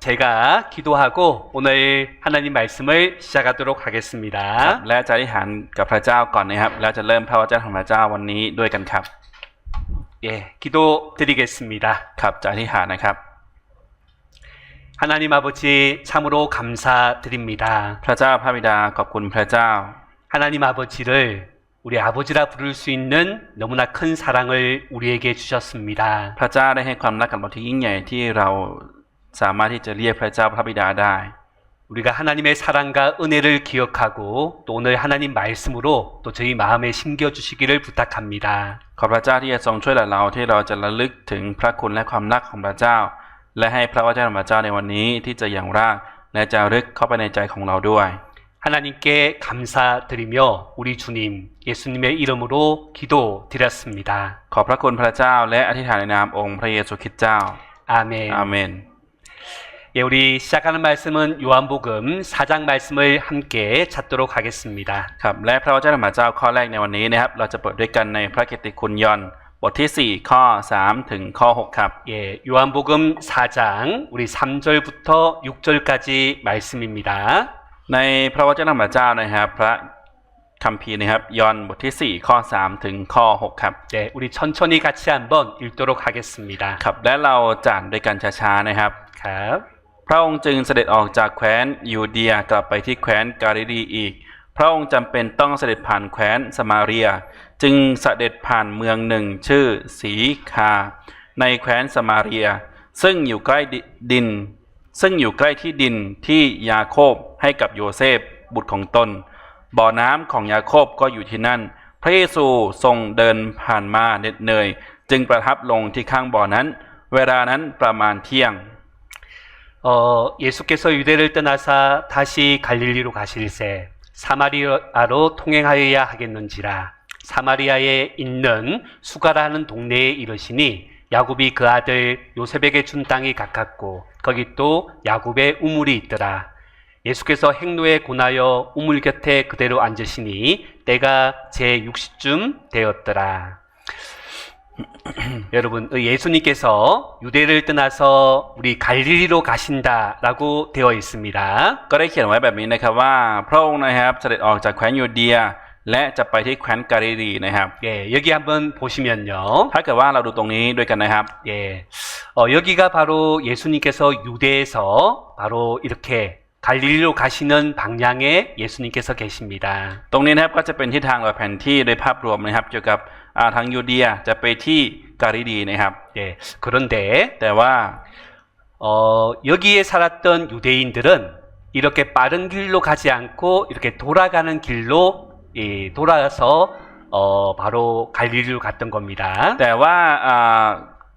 제가 기도하고 오늘 하나님 말씀을 시작하도록 하겠습니다. และจะอธิษฐานกับพระเจ้าก่อนนะครับแล้วจะเริ่มพระวจนะของพระเจ้าวันนี้ด้วยกันครับ 예, 기도드리겠습니다. ครับจะอธิษฐานนะครับ 하나님 아버지 참으로 감사드립니다. พระเจ้าพระบิดาขอบคุณพระเจ้า 하나님 아버지를 우리 아버지라 부를 수 있는 너무나 큰 사랑을 우리에게 주셨습니다. พระเจ้าได้ให้ความรักกับเราที่ยิ่งใหญ่ที่เราสามารถที่จะเรียกพระเจ้าพระบิดาได้ 우리가 하나님의 사랑과 은혜를 기억하고 또 오늘 하나님 말씀으로 또 저희 마음에 심겨주시기를 부탁합니다. ขอพระเจ้าที่จะทรงช่วยเหลือเราที่เราจะระลึกถึงพระคุณและความรักของพระเจ้า และให้พระวจนะของพระเจ้าในวันนี้ที่จะอย่างรากและจะรึกเข้าไปในใจของเราด้วย 하나님께 감사드리며 우리 주님 예수님의 이름으로 기도드렸습니다. ขอบพระคุณพระเจ้าและอธิษฐานในนามองค์พระเยซูคริสต์เจ้า 아멘. อาเมน 예, 우리 시작하는 말씀은 요한복음 4장 말씀을 함께 찾도록 하겠습니다. ครับและพระวจนะของพระเจ้าข้อแรกในวันนี้นะครับเราจะเปิดด้วยกันในพระกิตติคุณยอห์นบทที่4ข้อ3ถึงข้อ6ครับ 예, 요한복음 4장 우리 3절부터 6절까지 말씀입니다. ในพระวจนะของพระเจ้านะครับพระคัมภีร์นะครับยอห์นบทที่4ข้อ3ถึงข้อ6ครับ 네, 우리 천천히 같이 한번 읽도록 하겠습니다. ครับและเราจะอ่านด้วยกันช้าๆนะครับ ครับ พระองค์จึงเสด็จออกจากแคว้นยูเดียกลับไปที่แคว้นกาลิลีอีกพระองค์จำเป็นต้องเสด็จผ่านแคว้นสมาเรียจึงเสด็จผ่านเมืองหนึ่งชื่อสีคาในแคว้นสมาเรียซึ่งอยู่ใกล้ที่ดินที่ยาโคบให้กับโยเซฟบุตรของตนบ่อน้ำของยาโคบก็อยู่ที่นั่นพระเยซูทรงเดินผ่านมาเหน็ดเหนื่อยจึงประทับลงที่ข้างบ่อนั้นเวลานั้นประมาณเที่ยง 예수께서 유대를 떠나사 다시 갈릴리로 가실새 사마리아로 통행하여야 하겠는지라 사마리아에 있는 수가라는 동네에 이르시니 야곱이 그 아들 요셉에게 준 땅이 가깝고 거기 또 야곱의 우물이 있더라. 예수께서 행로에 고나여 우물 곁에 그대로 앉으시니 때가 제60쯤 되었더라. 여러분, 예수님께서 유대를 떠나서 우리 갈릴리로 가신다라고 되어 있습니다. ก็ได้เขียนไว้แบบนี้นะครับว่าพระองค์นะครับเสด็จออกจากแคว้นยูเดียและจะไปที่แคว้นกาลิลีนะครับ 예, 여기 한번 보시면요. ถ้าเกิดว่าเราดูตรงนี้ด้วยกันนะครับ 예, 여기가 바로 예수님께서 유대에서 바로 이렇게 갈릴리로 가시는 방향에 예수님께서 계십니다. ตรงนี้นะครับก็จะเป็นทิศทางโดยแผนที่โดยภาพรวมนะครับเกี่ยวกับทางยูเดียจะไปที่กาลิลีนะครับ 예, 그런데 แต่ว่า 여기에 살았던 유대인들은 이렇게 빠른 길로 가지 않고 이렇게 돌아가는 길로 돌아서 바로 갈릴리로 갔던 겁니다. แต่ว่า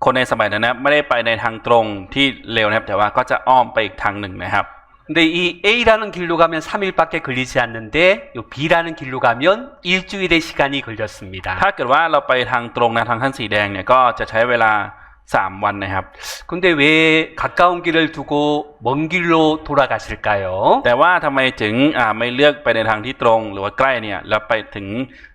คนในสมัยนั้นนะไม่ได้ไปในทางตรงที่เร็วนะครับแต่ว่าก็จะอ้อมไปอีกทางหนึ่งนะครับ 근데 이 A라는 길로 가면 3일밖에 걸리지 않는데 이 B라는 길로 가면 일주일의 시간이 걸렸습니다. ถ้าเกิดว่าเราไปทางตรงนะทางขั้นสีแดงเนี่ยก็จะใช้เวลา3วันนะครับ 근데 왜 가까운 길을 두고 먼 길로 돌아가실까요? แต่ว่าทำไมถึงไม่เลือกไปในทางที่ตรงหรือว่าใกล้เนี่ยแล้วไปถึง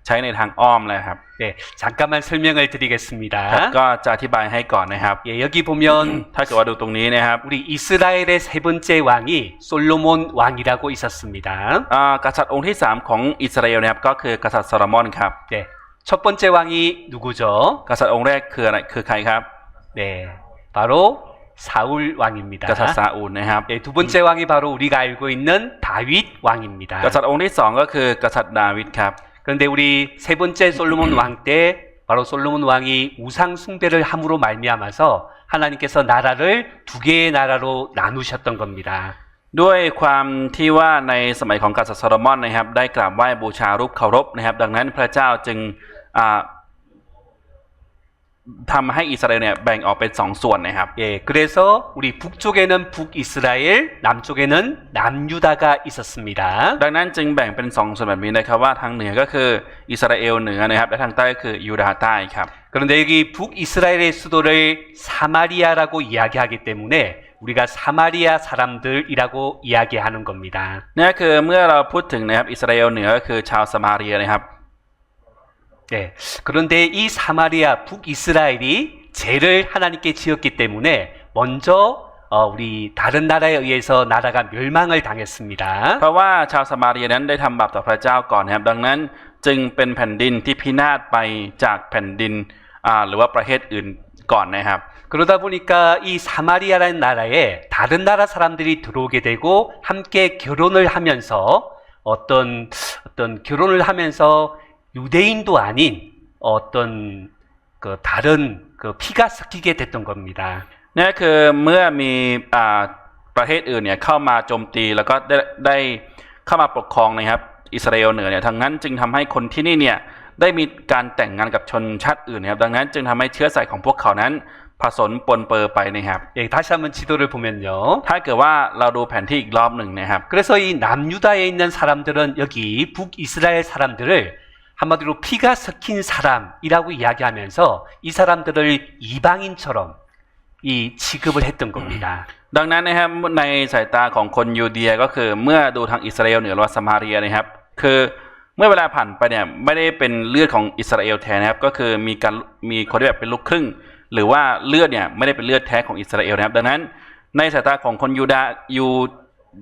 ใช้ในทางอ้อมเลยครับ 네, 잠깐만 설명을 드리겠습니다. ก็จะอธิบายให้ก่อนนะครับ 예, 여기 보면 ถ้าเกิดว่าดูตรงนี้นะครับ 우리 이스라엘의 세 번째 왕이 솔로몬 왕이라고 있었습니다. กษัตริย์องค์ที่3ของอิสราเอลนะครับก็คือกษัตริย์โซโลมอนครับ 네, 첫 번째 왕이 누구죠? กษัตริย์องค์แรกคืออะไรคือใครครับ 네, 바로 사울 왕입니다. กษัตริย์ซาอูลนะครับ 네, 두 번째 왕이 바로 우리가 알고 있는 다윗 왕입니다. กษัตริย์องค์ที่2ก็คือกษัตริย์ดาวิดครับ 그런데 우리 세 번째 솔로몬 왕 때 바로 솔로몬 왕이 우상 숭배를 함으로 말미암아서 하나님께서 나라를 두 개의 나라로 나누셨던 겁니다. ด้วยความที่ว่าในสมัยของกษัตริย์โซโลมอนนะครับได้กราบไหว้บูชารูปเคารพนะครับดังนั้นพระเจ้าจึงทำให้อิสราเอลเนี่ยแบ่งออกเป็น2ส่วนนะครับ 예, 그래서 우리 북쪽에는 북이스라엘, 남쪽에는 남유다가 있었습니다. ดังนั้นจึงแบ่งเป็น2ส่วนแบบนี้นะครับว่าทางเหนือก็คืออิสราเอลเหนือนะครับและทางใต้ก็คือยูดาห์ใต้ครับ 그런데 여기 북이스라엘의 수도를 사마리아라고 이야기하기 때문에 우리가 사마리아 사람들이라고 이야기하는 겁니다. นี่คือเมื่อเราพูดถึงนะครับอิสราเอลเหนือก็คือชาวสมาเรียนะครับ 네, 그런데 이 사마리아 북이스라엘이 죄를 하나님께 지었기 때문에 먼저 우리 다른 나라에 의해서 나라가 멸망을 당했습니다. เพราะว่าชาวสมาเรียนั้นได้ทำบาปต่อพระเจ้าก่อนนะครับดังนั้นจึงเป็นแผ่นดินที่พินาศไปจากแผ่นดินหรือว่าประเทศอื่นก่อนนะครับ 그러다 보니까 이 사마리아라는 나라에 다른 나라 사람들이 들어오게 되고 함께 결혼을 하면서 어떤 결혼을 하면서 유대인도 아닌 어떤 그 다른 그 피가 섞이게 됐던 겁니다. นี่คือเมื่อมีประเทศอื่นเนี่ยเข้ามาโจมตีแล้วก็ได้เข้ามาปกครองนะครับอิสราเอลเหนือเนี่ยทั้งนั้นจึงทำให้คนที่นี่เนี่ยได้มีการแต่งงานกับชนชาติอื่นนะครับดังนั้นจึงทำให้เชื้อสายของพวกเขานั้นผสมปนเปื้อนไปนะครับ 예, 다시 한번 지도를 보면요. ถ้าเกิดว่าเราดูแผนที่อีกรอบหนึ่งนะครับ 그래서 이 남유다에 있는 사람들은 여기 북이스라엘 사람들을 한마디로 피가 섞인 사람이라고 이야기하면서 이 사람들을 이방인처럼 이 취급을 했던 겁니다. ดังนั้นนะครับในสายตาของคนยูเดียก็คือเมื่อดูทางอิสราเอลเหนือหรือว่าสมาเรียนะครับคือเมื่อเวลาผ่านไปเนี่ยไม่ได้เป็นเลือดของอิสราเอลแท้นะครับก็คือมีคนที่แบบเป็นลูกครึ่งหรือว่าเลือดเนี่ยไม่ได้เป็นเลือดแท้ของอิสราเอลนะครับดังนั้นในสายตาของคนยู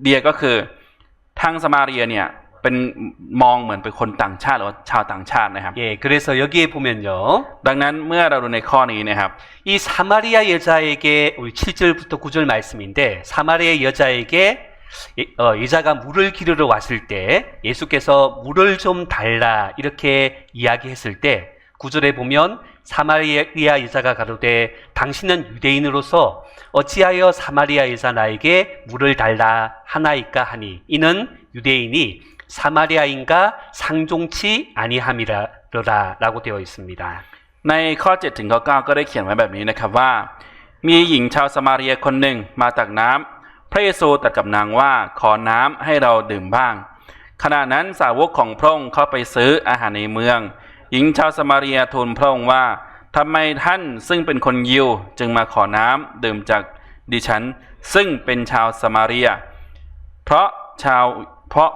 เดียก็คือทางสมาเรียเนี่ยเป็นมองเหมือนเป็นคนต่างชาติหรือว่าชาวต่างชาตินะครับ 예, 그래서 여기에 보면요. ดังนั้นเมื่อเราดูในข้อนี้นะครับ 이 사마리아 여자에게 우리 7절부터 9절 말씀인데 사마리아 여자에게 여자가 물을 기르러 왔을 때 예수께서 물을 좀 달라 이렇게 이야기했을 때 9절에 보면 사마리아 여자가 가로되 당신은 유대인으로서 어찌하여 사마리아 여자 나에게 물을 달라 하나이까 하니 이는 유대인이 사마리아인가 상종치 아니함이라라고 되어 있습니다. ในข้อ7ถึงข้อ9ก็ได้เขียนไว้แบบนี้นะครับว่ามีหญิงชาวสมาเรียคนหนึ่งมาตักน้ำพระเยซูตรัสกับนางว่าขอน้ำให้เราดื่มบ้างขณะนั้นสาวกของพระองค์เข้าไปซื้ออาหารในเมืองหญิงชาวสมาเรียทูลพระองค์ว่าทำไมท่านซึ่งเป็นคนยิวจึงมาขอน้ำดื่มจากดิฉันซึ่งเป็นชาวสมาเรียเพราะ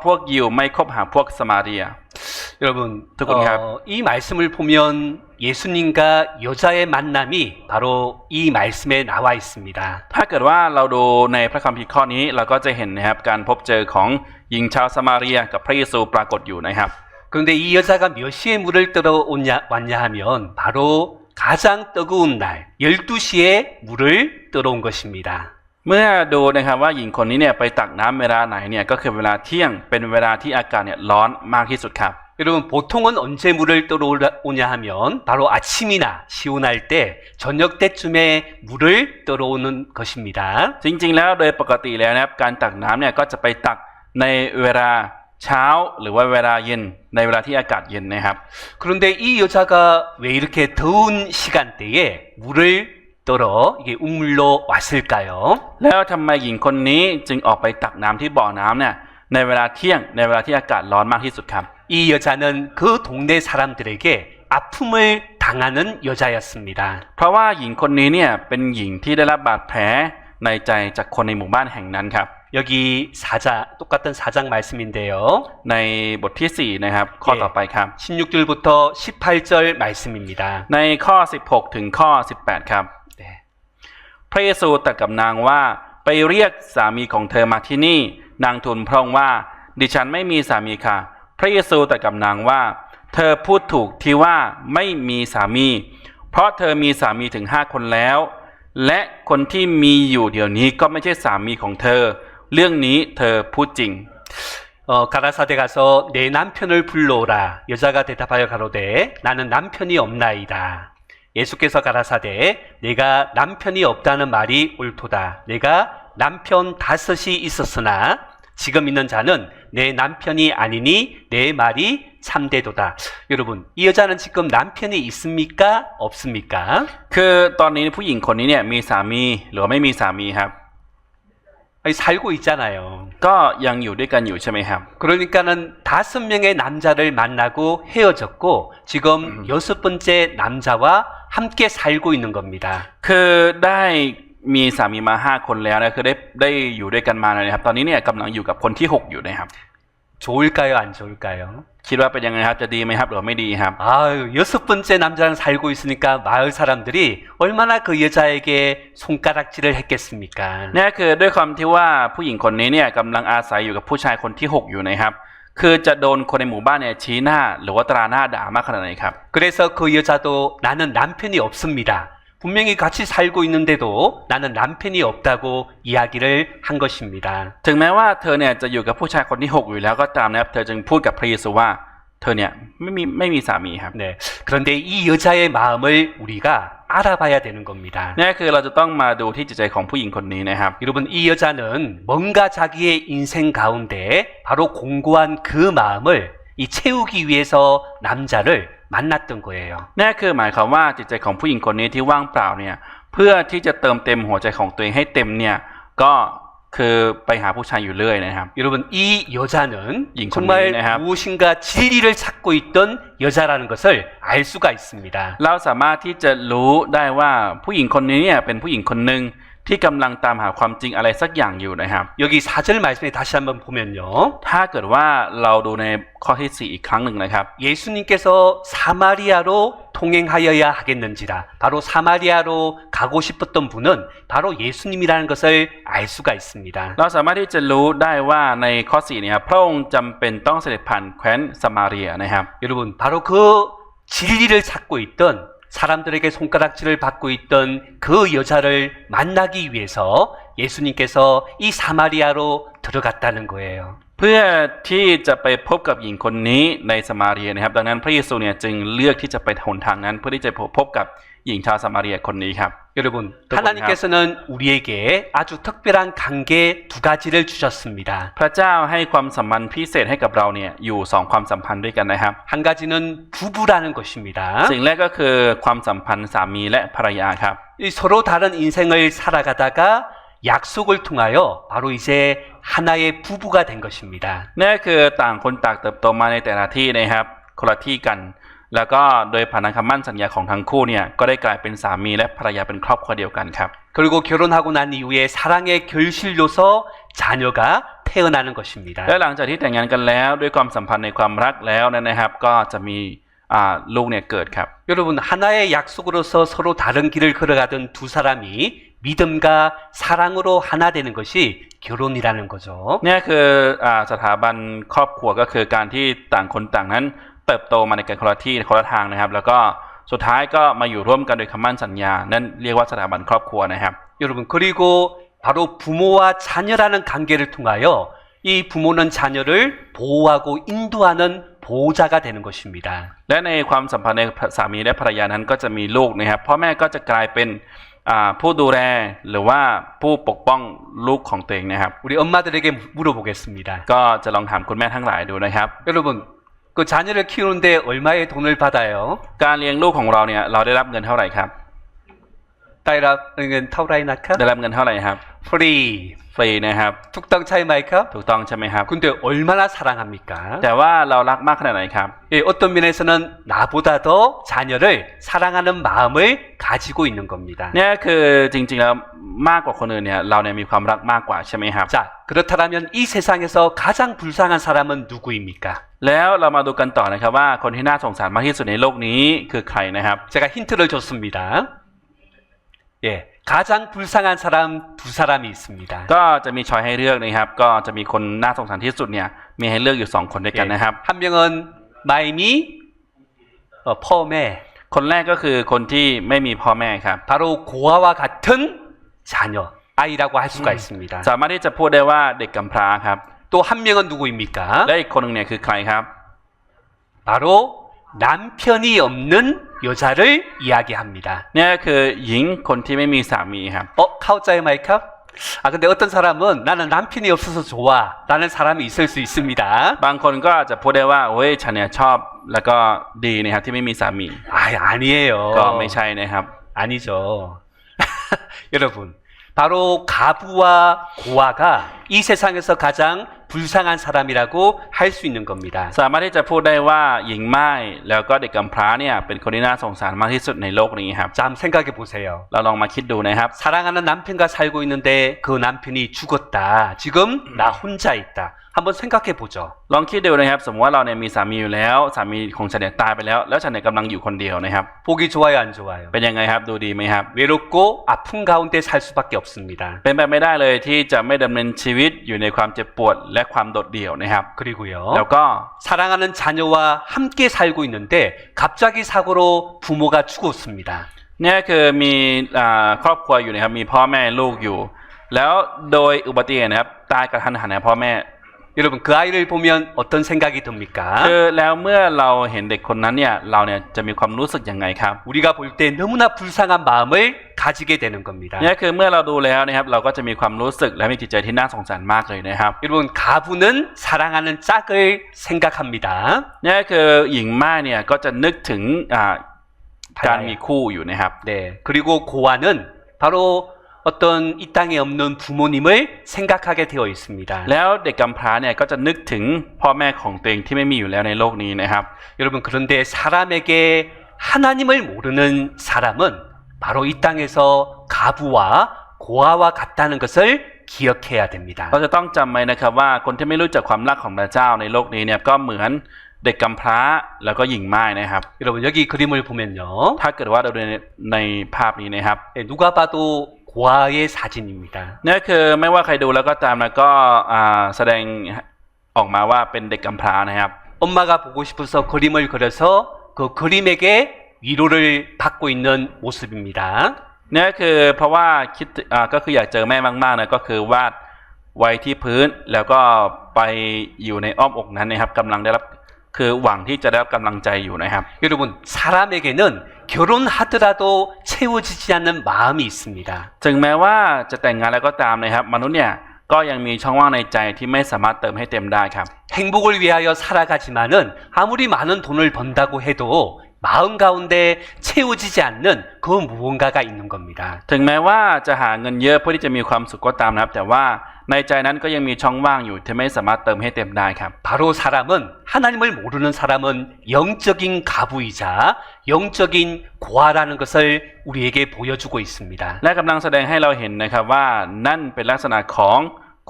พวกยิวไม่คบหาพวกสมาเรีย 여러분, 이 말씀을 보면 예수님과 여자의 만남이 바로 이 말씀에 나와 있습니다. ถ้าเกิดว่าเราดูในพระคัมภีร์ข้อนี้เราก็จะเห็นนะครับการพบเจอของหญิงชาวสมาเรียกับพระเยซูปรากฏอยู่นะครับ 그런데 이 여자가 몇 시에 물을 왔냐 하면 바로 가장 뜨거운 날 12시에 물을 들어온 것입니다. เมื่อดูนะครับว่าหญิงคนนี้เนี่ยไปตักน้ำเวลาไหนเนี่ยก็คือเวลาเที่ยงเป็นเวลาที่อากาศเนี่ยร้อนมากที่สุดครับ 여러분 보통은 언제 물을 들어오냐 하면 바로 아침이나 시원할 때 저녁 때쯤에 물을 들어오는 것입니다. จริงๆแล้วโดยปกติแล้วนะครับการตักน้ำเนี่ยก็จะไปตักในเวลาเช้าหรือว่าเวลาเย็นในเวลาที่อากาศเย็นนะครับ 그런데 이 여자가 왜 이렇게 더운 시간대에 물을 떠러 이게 우물로 왔을까요? แล้วทำไมหญิงคนนี้จึงออกไปตักน้ำที่บ่อน้ำเนี่ยในเวลาเที่ยงในเวลาที่อากาศร้อนมากที่สุดครับ 이 여자는 그 동네 사람들에게 아픔을 당하는 여자였습니다. เพราะว่าหญิงคนนี้เนี่ยเป็นหญิงที่ได้รับบาดแผลในใจจากคนในหมู่บ้านแห่งนั้นครับ 여기 똑같은 4장 말씀인데요. ในบทที่4นะครับข้อต่อไปครับ 16절부터 18절 말씀입니다. ในข้อ16ถึงข้อ18ครับ 네. พระเยซูตรัสกับนางว่าไปเรียกสามีของเธอมาที่นี่นางทูลพระองค์ว่าดิฉันไม่มีสามีค่ะพระเยซูตรัสกับนางว่าเธอพูดถูกที่ว่าไม่มีสามีเพราะเธอมีสามีถึง5 คนแล้วและคนที่มีอยู่เดี๋ยวนี้ก็ไม่ใช่สามีของเธอเรื่องนี้เธอพูดจริง 가라사대 가서 내 남편을 불러오라. 여자가 대답하여 가로되 나는 남편이 없나이다. 예수께서 가라사대 내가 남편이 없다는 말이 옳도다. 내가 남편 5이 있었으나 지금 있는 자는 내 남편이 아니니 내 말이 참되도다. 여러분, 이 여자는 지금 남편이 있습니까? 없습니까? คือตอนนี้ผู้หญิงคนนี้เนี่ยมีสามีหรือไม่มีสามีครับ 아니, 살고 있잖아요. ก็ยังอยู่ด้วยกันอยู่ใช่ไหมครับ 그러니까는 5명의 남자를 만나고 헤어졌고 지금 6번째 남자와 함께 살고 있는 겁니다. คือได้มีสามีมา5 คนแล้วนะคือได้อยู่ด้วยกันมานะครับตอนนี้เนี่ยกำลังอยู่กับคนที่6อยู่นะครับ 좋을까요? 안 좋을까요? คิดว่าเป็นยังไงครับจะดีไหมครับหรือว่าไม่ดีครับ 아유, 6번째 남자랑 살고 있으니까 마을 사람들이 얼마나 그 여자에게 손가락질을 했겠습니까? เนี่ยคือด้วยความที่ว่าผู้หญิงคนนี้เนี่ยกำลังอาศัยอยู่กับผู้ชายคนที่6อยู่นะครับคือจะโดนคนในหมู่บ้านเนี่ยชี้หน้าหรือว่าตราหน้าด่ามากขนาดไหนครับ 그래서 그 여자도 나는 남편이 없습니다. 분명히 같이 살고 있는데도 나는 남편이 없다고 이야기를 한 것입니다. ถึงแม้ว่าเธอเนี่ยจะอยู่กับผู้ชายคนที่6อยู่แล้วก็ตามนะครับเธอจึงพูดกับพระเยซูว่าเธอเนี่ยไม่มีสามีครับ 네. 그런데 이 여자의 마음을 우리가 알아봐야 되는 겁니다. นี่คือเราจะต้องมาดูที่จิตใจของผู้หญิงคนนี้นะครับ 여러분, 이 여자는 뭔가 자기의 인생 가운데 바로 공고한 그 마음을 이 채우기 위해서 남자를 만났던 거예요. นี่คือหมายความว่าจิตใจของผู้หญิงคนนี้ที่ว่างเปล่าเนี่ยเพื่อที่จะเติมเต็มหัวใจของตัวเองให้เต็มเนี่ยก็คือไปหาผู้ชายอยู่เรื่อยนะครับ 여러분, 이 여자는 잉 정말 네. 무엇인가 진리를 찾고 있던 여자라는 것을 알 수가 있습니다. เราสามารถที่จะรู้ได้ว่าผู้หญิงคนนี้เนี่ยเป็นผู้หญิงคนหนึ่งที่กำลังตามหาความจริงอะไรสักอย่างอยู่นะครับ 여기 4절 말씀에 다시 한번 보면요. ถ้าเกิดว่าเราดูในข้อที่4อีกครั้งหนึ่งนะครับ 예수님께서 사마리아로 통행하여야 하겠는지라. 바로 사마리아로 가고 싶었던 분은 바로 예수님이라는 것을 알 수가 있습니다. เราสามารถที่จะรู้ได้ว่าในข้อ4เนี่ยครับพระองค์จำเป็นต้องเสด็จผ่านแคว้นสมาเรียนะครับ 여러분, 바로 그 진리를 찾고 있던 사람들에게 손가락질을 받고 있던 그 여자를 만나기 위해서 예수님께서 이 사마리아로 들어갔다는 거예요. เพื่อที่จะไปพบกับหญิงคนนี้ในสมาเรียนะครับดังนั้นพระเยซูเนี่ยจึงเลือกที่จะไปหนทางนั้นเพื่อที่จะพบกับหญิงชาวสมาเรียคนนี้ครับ 여러분, 하나님께서는 우리에게 아주 특별한 관계 두 가지를 주셨습니다. พระเจ้าให้ความสัมพันธ์พิเศษให้กับเราเนี่ยอยู่2ความสัมพันธ์ด้วยกันนะครับ 한 가지는 부부라는 것입니다. สิ่งแรกก็คือความสัมพันธ์สามีและภรรยาครับ 이 서로 다른 인생을 살아가다가 약속을 통하여 바로 이제 하나의 부부가 된 것입니다. นี่คือต่างคนต่างเติบโตมาในแต่ละที่นะครับคนละที่กัน แล้วก็โดยผ่านคำมั่นสัญญาของทั้งคู่เนี่ยก็ได้กลายเป็นสามีและภรรยาเป็นครอบครัวเดียวกันครับ 그리고 결혼하고 난 이후에 사랑의 결실로서 자녀가 태어나는 것입니다. และหลังจากที่แต่งงานกันแล้วด้วยความสัมพันธ์ในความรักแล้วนะครับก็จะมีลูกเนี่ยเกิดครับ 여러분, 하나의 약속으로서 서로 다른 길을 걸어가던 두 사람이 믿음과 사랑으로 하나 되는 것이 결혼이라는 거죠. นี่คือสถาบันครอบครัวก็คือการที่ต่างคนต่างนั้นเติบโตมาในกันคนละที่คนละทางนะครับแล้วก็สุดท้ายก็มาอยู่ร่วมกันโดยคำมั่นสัญญานั่นเรียกว่าสถาบันครอบครัวนะครับ 여러분, 그리고 바로 부모와 자녀라는 관계를 통하여 이 부모는 자녀를 보호하고 인도하는 보호자가 되는 것입니다. และในความสัมพันธ์ในสามีและภรรยานั้นก็จะมีลูกนะครับพ่อแม่ก็จะกลายเป็นผู้ดูแลหรือว่าผู้ปกป้องลูกของตัวเองนะครับ 우리 엄마들에게 물어보겠습니다. ก็จะลองถามคุณแม่ทั้งหลายดูนะครับ 여러분, 그 자녀를 키우는데 얼마의 돈을 받아요? การเลี้ยงลูกของเราเนี่ยเราได้รับเงินเท่าไหร่ครับ 타이라는 타우라이나카? ได้รับเงินเท่าไหร่ครับ 프리. ฟรีนะครับ 툭땅 차이마이카? ถูกต้องใช่ไหมครับ 근데 얼마나 사랑합니까? แต่ว่าเรารักมากขนาดไหนครับ 예, 어떤 면에서는 나보다 더 자녀를 사랑하는 마음을 가지고 있는 겁니다. เนี่ยคือจริงๆแล้วมากกว่าคนอื่นเนี่ยเราเนี่ยมีความรักมากกว่าใช่ไหมครับ 자, 그렇다면 이 세상에서 가장 불쌍한 사람은 누구입니까? แล้วเรามาดูกันต่อนะครับว่าคนที่น่าสงสารมากที่สุดในโลกนี้คือใครนะครับ 제가 힌트를 줬습니다. 예, 가장 불쌍한 사람 두 사람이 있습니다. ก็จะมีช้อยให้เลือกนะครับก็จะมีคนน่าสงสารที่สุดเนี่ยมีให้เลือกอยู่2คนด้วยกันนะครับ 한 명은 마이미 포메 คนแรกก็คือคนที่ไม่มีพ่อแม่ครับ 바로 고아와 같은 자녀 아이라고 할 수가 있습니다. สามารถที่จะพูดได้ว่าเด็กกำพร้าครับ 또 한 명은 누구입니까? และอีกคนหนึ่งเนี่ยคือใครครับ 바로 남편이 없는 여자를 이야기합니다. เนี่ยคือหญิงคนที่ไม่มีสามีครับ 카우짜이 마이카? 근데 어떤 사람은 나는 남편이 없어서 좋아 라는 사람이 있을 수 있습니다. บางคนก็อาจจะพูดได้ว่าโอ้ยฉันเนี่ยชอบแล้วก็ดีนะครับที่ไม่มีสามี 아니에요. ก็ไม่ใช่นะครับ 아니죠. 여러분, 바로 가부와 고아가 이 세상에서 가장 불쌍한 사람이라고 할 수 있는 겁니다. สามารถที่จะพูดได้ว่าหญิงม่ายแล้วก็เด็กกำพร้าเนี่ยเป็นคนที่น่าสงสารมากที่สุดในโลกนี้ครับ 자, 한번 생각해 보세요. เราลองมาคิดดูนะครับ 사랑하는 남편과 살고 있는데 그 남편이 죽었다. 지금 나 혼자 있다. 한번 생각해 보죠. ลองคิดดูนะครับสมมติว่าเราเนี่ยมีสามีอยู่แล้วสามีของฉันเนี่ยตายไปแล้วแล้วฉันเนี่ยกำลังอยู่คนเดียวนะครับ 보기 좋아요, 안 좋아요? เป็นยังไงครับดูดีไหมครับ 외롭고 아픈 가운데 살 수밖에 없습니다. เป็นไปไม่ได้เลยที่จะไม่ดำเนินชีวิตอยู่ในความเจ็บปวดและความโดดเดี่ยวนะครับ 그리고요. แล้วก็ 사랑하는 자녀와 함께 살고 있는데 갑자기 사고로 부모가 죽었습니다. เนี่ยคือมีครอบครัวอยู่นะครับมีพ่อแม่ลูกอยู่ แล้วโดยอุบัติเหตุนะครับตายกระทันหันนะพ่อแม่ 여러분 그 아이를 보면 어떤 생각이 듭니까? คือแล้วเมื่อเราเห็นเด็กคนนั้นเนี่ยเราเนี่ยจะมีความรู้สึกยังไงครับ 우리가 볼 때 너무나 불쌍한 마음을 가지게 되는 겁니다. เนี่ยคือเมื่อเราดูแล้วนะครับเราก็จะมีความรู้สึกและมีจิตใจที่น่าสงสารมากเลยนะครับ 여러분 가부는 사랑하는 짝을 생각합니다. เนี่ยคือหญิงม่ายเนี่ยก็จะนึกถึงการมีคู่อยู่นะครับ 네. 그리고 고아는 바로 어떤 이 땅에 없는 부모님을 생각하게 되어 있습니다. แล้วเด็กกำพร้าเนี่ยก็จะนึกถึงพ่อแม่ของตัวเองที่ไม่มีอยู่แล้วในโลกนี้นะครับ 여러분 그런데 사람에게 하나님을 모르는 사람은 바로 이 땅에서 가부와 고아와 같다는 것을 기억해야 됩니다. เราจะต้องจำไว้นะครับว่าคนที่ไม่รู้จักความรักของพระเจ้าในโลกนี้เนี่ยก็เหมือนเด็กกำพร้าแล้วก็หญิงม่ายนะครับ 여러분 여기 그림을 보면요. ถ้าเกิดว่าเราดูในภาพนี้นะครับ 네, 누가 봐도 고아의 사진입니다. เนี่ยคือไม่ว่าใครดูแล้วก็ตามนะก็แสดงออกมาว่าเป็นเด็กกำพร้านะครับ 엄마가 보고 싶어서 그림을 그려서 그 그림에게 위로를 받고 있는 모습입니다. เนี่ยคือเพราะว่าคิดก็คืออยากเจอแม่มากๆนะก็คือวาดไว้ที่พื้นแล้วก็ไปอยู่ในอ้อมอกนั้นนะครับกำลังได้รับคือหวังที่จะได้รับกำลังใจอยู่นะครับ 여러분 사람에게는 결혼하더라도 채워지지 않는 마음이 있습니다. ถึงแม้ว่าจะแต่งงานแล้วก็ตามนะครับมนุษย์เนี่ยก็ยังมีช่องว่างในใจที่ไม่สามารถเติมให้เต็มได้ครับ 행복을 위하여 살아가지만은 아무리 많은 돈을 번다고 해도 마음 가운데 채워지지 않는 그 무언가가 있는 겁니다. ถึงแม้ว่าจะหาเงินเยอะเพื่อที่จะมีความสุขก็ตามนะครับแต่ว่าในใจนั้นก็ยังมีช่องว่างอยู่ที่ไม่สามารถเติมให้เต็มได้ครับ 바로 사람은 하나님을 모르는 사람은 영적인 가부이자 영적인 고아라는 것을 우리에게 보여주고 있습니다. และกำลังแสดงให้เราเห็นนะครับว่านั่นเป็นลักษณะของ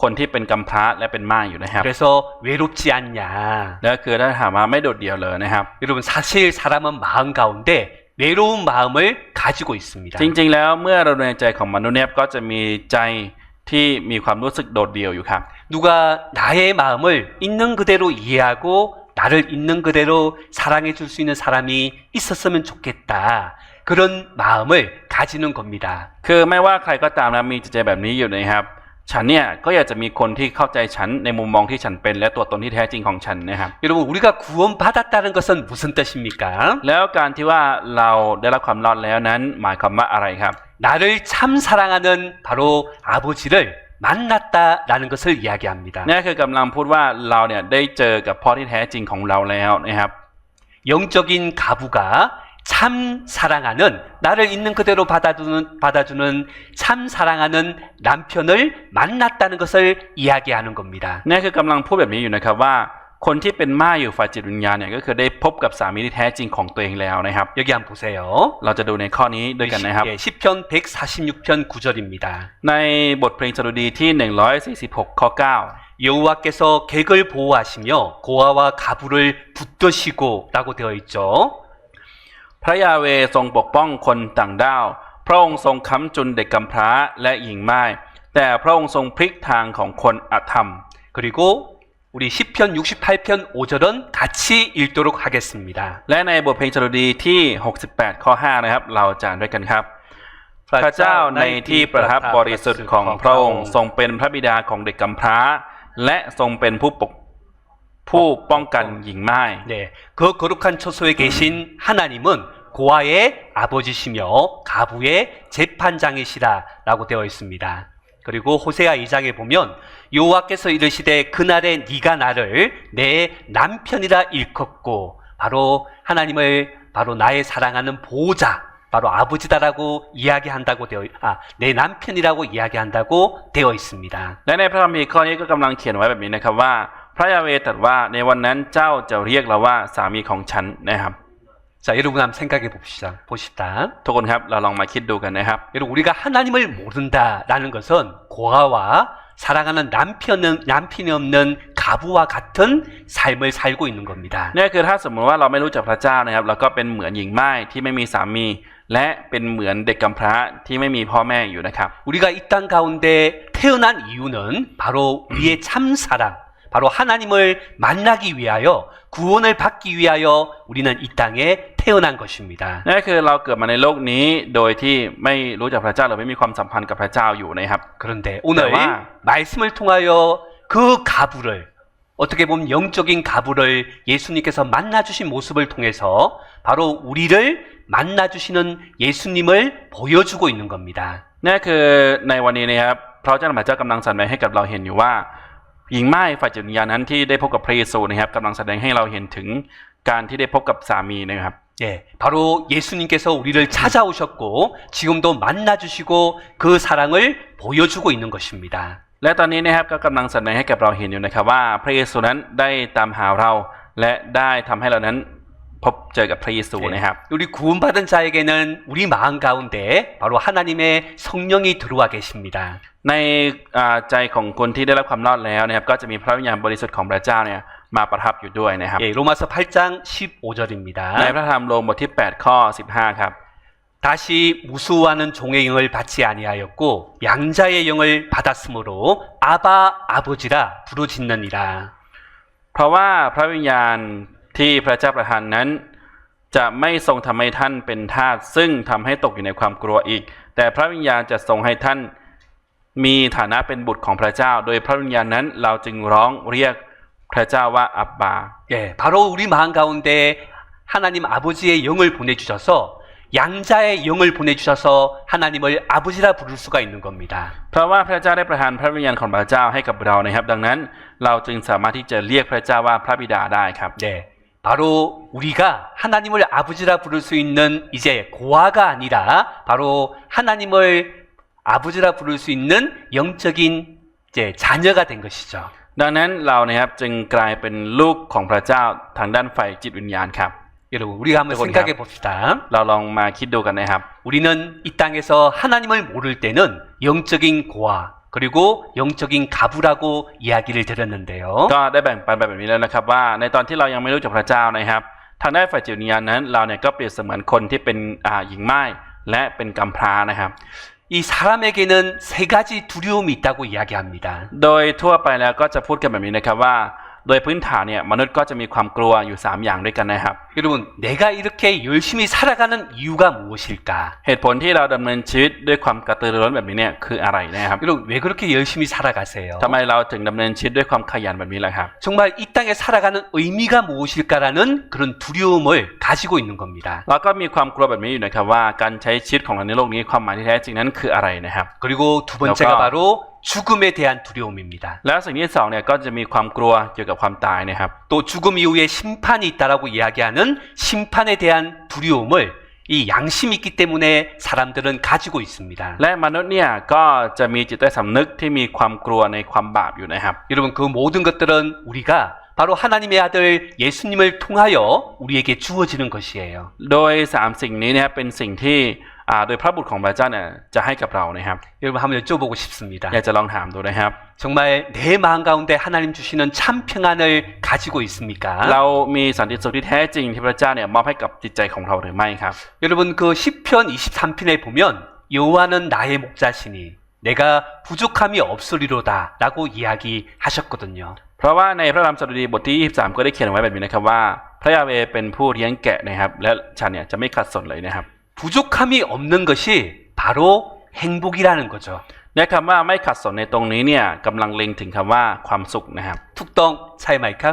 คนที่เป็นกำพร้าและเป็นม่ายอยู่นะครับ 그래서 외롭지 않냐. และคือถ้าถามว่าไม่โดดเดี่ยวเลยนะครับ 여러분 사실 사람은 마음 가운데 외로운 마음을 가지고 있습니다. จริงๆแล้วเมื่อเราในใจของมนุษย์เนี่ยก็จะมีใจที่มีความรู้สึกโดดเดี่ยวอยู่ครับ 누가 나의 마음을 있는 그대로 이해하고 나를 있는 그대로 사랑해 줄 수 있는 사람이 있었으면 좋겠다. 그런 마음을 가지는 겁니다. คือไม่ว่าใครก็ตามนะมีจิตใจแบบนี้อยู่นะครับฉันเนี่ยก็อยากจะมีคนที่เข้าใจฉันในมุมมองที่ฉันเป็นและตัวตนที่แท้จริงของฉันนะครับ 여러분 우리가 구원받았다는 것은 무슨 뜻입니까? แล้วการที่ว่าเราได้รับความรอดแล้วนั้นหมายความว่าอะไรครับ 나를 참 사랑하는 바로 아버지를 만났다라는 것을 이야기합니다. นี่คือกำลังพูดว่าเราเนี่ยได้เจอกับพ่อที่แท้จริงของเราแล้วนะครับ 영적인 가부가 참 사랑하는 나를 있는 그대로 받아주는 참 사랑하는 남편을 만났다는 것을 이야기하는 겁니다. นี่คือกำลังพูดแบบนี้อยู่นะครับว่าคนที่เป็นม่ายอยู่ฝ่ายจิตวิญญาณเนี่ยก็คือได้พบกับสามีที่แท้จริงของตัวเองแล้วนะครับ 여기 한번 보세요. เราจะดูในข้อนี้ด้วยกันนะครับ 예, 시편 146편 9절입니다. ในบทเพลงสดุดีที่146ข้อ9 여호와께서 객을 보호하시며 고아와 가부를 붙드시고라고 되어 있죠. พระยาเวห์ทรงปกป้องคนต่างด้าวพระองค์ทรงค้ำจุนเด็กกำพร้าและหญิงม่ายแต่พระองค์ทรงพลิกทางของคนอธรรม 그리고 우리 시편 68편 5절은 같이 읽도록 하겠습니다. และในบทเพลงสดุดีที่68ข้อ5นะครับเราจะอ่านด้วยกันครับ พระเจ้าในที่ประทับบริสุทธิ์ของพระองค์ทรงเป็นพระบิดาของเด็กกำพร้าและทรงเป็นผู้ป้องกันหญิงม่าย 네, 그 거룩한 처소에 계신 하나님은 고아의 아버지시며 가부의 재판장이시라라고 되어 있습니다. 그리고 호세아 2장에 보면 여호와께서 이르시되 그날에 네가 나를 내 남편이라 일컫고 바로 하나님을 바로 나의 사랑하는 보호자 바로 아버지다라고 이야기한다고 내 남편이라고 이야기한다고 되어 있습니다. และในพระคัมภีร์ข้อนี้ก็กำลังเขียนไว้แบบนี้นะครับว่าพระยาเวห์ตรัสว่าในวันนั้นเจ้าจะเรียกเราว่าสามีของฉันนะครับ 자, 여러분 한번 생각해 보십시다. ทุกคนครับเราลองมาคิดดูกันนะครับ 여러분 우리가 하나님을 모른다라는 것은 고아와 사랑하는 남편이 없는 가부와 같은 삶을 살고 있는 겁니다. นี่คือถ้าสมมติว่าเราไม่รู้จักพระเจ้านะครับเราก็เป็นเหมือนหญิงม่ายที่ไม่มีสามีและเป็นเหมือนเด็กกำพร้าที่ไม่มีพ่อแม่อยู่นะครับ 우리가 이 땅 가운데 태어난 이유는 바로 우리의 참사랑, 바로 하나님을 만나기 위하여 구원을 받기 위하여 우리는 이 땅에 태어난 것입니다. นั่นคือเราเกิดมาในโลกนี้โดยที่ไม่รู้จักพระเจ้าหรือไม่มีความสัมพันธ์กับพระเจ้าอยู่นะครับ 그런데 오늘 와. 말씀을 통하여 그 가부를 어떻게 보면 영적인 가부를 예수님께서 만나주신 모습을 통해서 바로 우리를 만나주시는 예수님을 보여주고 있는 겁니다. นั่นคือในวันนี้นะครับพระเจ้าพระเจ้ากำลังแสดงให้กับเราเห็นอยู่ว่าหญิงม่ายฝ่ายจิตวิญญาณนั้นที่ได้พบกับพระเยซูนะครับกำลังแสดงให้เราเห็นถึงการที่ได้พบกับสามีนะครับ 예, 바로 예수님께서 우리를 찾아오셨고 지금도 만나주시고 그 사랑을 보여주고 있는 것입니다. และตอนนี้นะครับก็กำลังแสดงให้กับเราเห็นอยู่นะครับว่าพระเยซูนั้นได้ตามหาเราและได้ทำให้เรานั้นพบเจอกับพระเยซูนะครับ 우리 구원받은 자에게는 우리 마음 가운데 바로 하나님의 성령이 들어와 계십니다. ในใจของคนที่ได้รับความรอดแล้วนะครับก็จะมีพระวิญญาณบริสุทธิ์ของพระเจ้าเนี่ยมาประทับอยู่ด้วยนะครับ 예, 로마서 8장 15절입니다. ในพระธรรมโรมบทที่8ข้อ15ครับ 다시 무수하는 종의 영을 받지 아니하였고 양자의 영을 받았으므로 아바 아버지라 부르짖느니라. เพราะว่าพระวิญญาณที่พระเจ้าประทานนั้นจะไม่ทรงทำให้ท่านเป็นทาสซึ่งทำให้ตกอยู่ในความกลัวอีกแต่พระวิญญาณจะทรงให้ท่านมีฐานะเป็นบุตรของพระเจ้าโดยพระวิญญาณนั้นเราจึงร้องเรียกพระเจ้าว่าอับบา 예, 바로 우리 마음 가운데 하나님 아버지의 영을 보내주셔서 양자의 영을 보내주셔서 하나님을 아버지라 부를 수가 있는 겁니다. เพราะว่าพระเจ้าได้ประทานพระวิญญาณของพระเจ้าให้กับเรานะครับดังนั้นเราจึงสามารถที่จะเรียกพระเจ้าว่าพระบิดาได้ครับ 네, 바로 우리가 하나님을 아버지라 부를 수 있는 이제 고아가 아니라 바로 하나님을 아버지라 부를 수 있는 영적인 이제 자녀가 된 것이죠. ดังนั้นเรานะครับจึงกลายเป็นลูกของพระเจ้าทางด้านฝ่ายจิตวิญญาณครับ 여러분 우리가 한번 생각해 봅시다. เราลองมาคิดดูกันนะครับ 우리는 이 땅에서 하나님을 모를 때는 영적인 고아 그리고 영적인 가부라고 이야기를 드렸는데요. ก็ได้แบ่งปันแบบนี้แล้วนะครับว่าในตอนที่เรายังไม่รู้จักพระเจ้านะครับทางด้านฝ่ายจิตวิญญาณนั้นเราเนี่ยก็เปรียบเสมือนคนที่เป็นหญิงม่ายและเป็นกำพร้านะครับ 이 사람에게는 세 가지 두려움이 있다고 이야기합니다. โดยทั่วไปแล้วก็จะพูดกันแบบนี้นะครับว่าโดยพื้นฐานเนี่ยมนุษย์ก็จะมีความกลัวอยู่3อย่างด้วยกันนะครับ 여러분 내가 이렇게 열심히 살아가는 이유가 무엇일까? เหตุผลที่เราดำเนินชีวิตด้วยความกระตือรือร้นแบบนี้เนี่ยคืออะไรนะครับ 여러분 왜 그렇게 열심히 살아가세요? ทำไมเราถึงดำเนินชีวิตด้วยความขยันแบบนี้ล่ะครับ 정말 이 땅에 살아가는 의미가 무엇일까라는 그런 두려움을 가지고 있는 겁니다. เราก็มีความกลัวแบบนี้อยู่นะครับว่าการใช้ชีวิตของเราในโลกนี้ความหมายที่แท้จริงนั้นคืออะไรนะครับ 그리고 두 번째가 바로 죽음에 대한 두려움입니다. แล้วสิ่งที่สองเนี่ยก็จะมีความกลัวเกี่ยวกับความตายนะครับ 또 죽음 이후에 심판이 있다라고 이야기하는 심판에 대한 두려움을 이 양심이 있기 때문에 사람들은 가지고 있습니다. และมนุษย์เนี่ยก็จะมีจิตใต้สำนึกที่มีความกลัวในความบาปอยู่นะครับ 여러분 그 모든 것들은 우리가 바로 하나님의 아들 예수님을 통하여 우리에게 주어지는 것이에요. โดย3สิ่งนี้นะครับเป็นสิ่งที่โดยพระบุตรของพระเจ้าเนี่ยจะให้กับเรานะครับ 여러분 한번 여쭤보고 싶습니다. อยากจะลองถามดูนะครับ 정말 내 마음 가운데 하나님 주시는 참 평안을 가지고 있습니까? เรามีสันติสุขที่แท้จริงที่พระเจ้าเนี่ยมอบให้กับจิตใจของเราหรือไม่ครับ 여러분 그 시편 23편에 보면 여호와는 나의 목자시니 내가 부족함이 없으리로다라고 이야기하셨거든요. เพราะว่าในพระธรรมสดุดีบทที่23ก็ได้เขียนไว้แบบนี้นะครับว่าพระยาเวห์เป็นผู้เลี้ยงแกะนะครับและฉันเนี่ยจะไม่ขัดสนเลยนะครับ 부족함이 없는 것이 바로 행복이라는 거죠. และคำว่าไม่ขัดสนในตรงนี้เนี่ยกำลังเล็งถึงคำว่าความสุขนะครับ 툭덩 차이마이카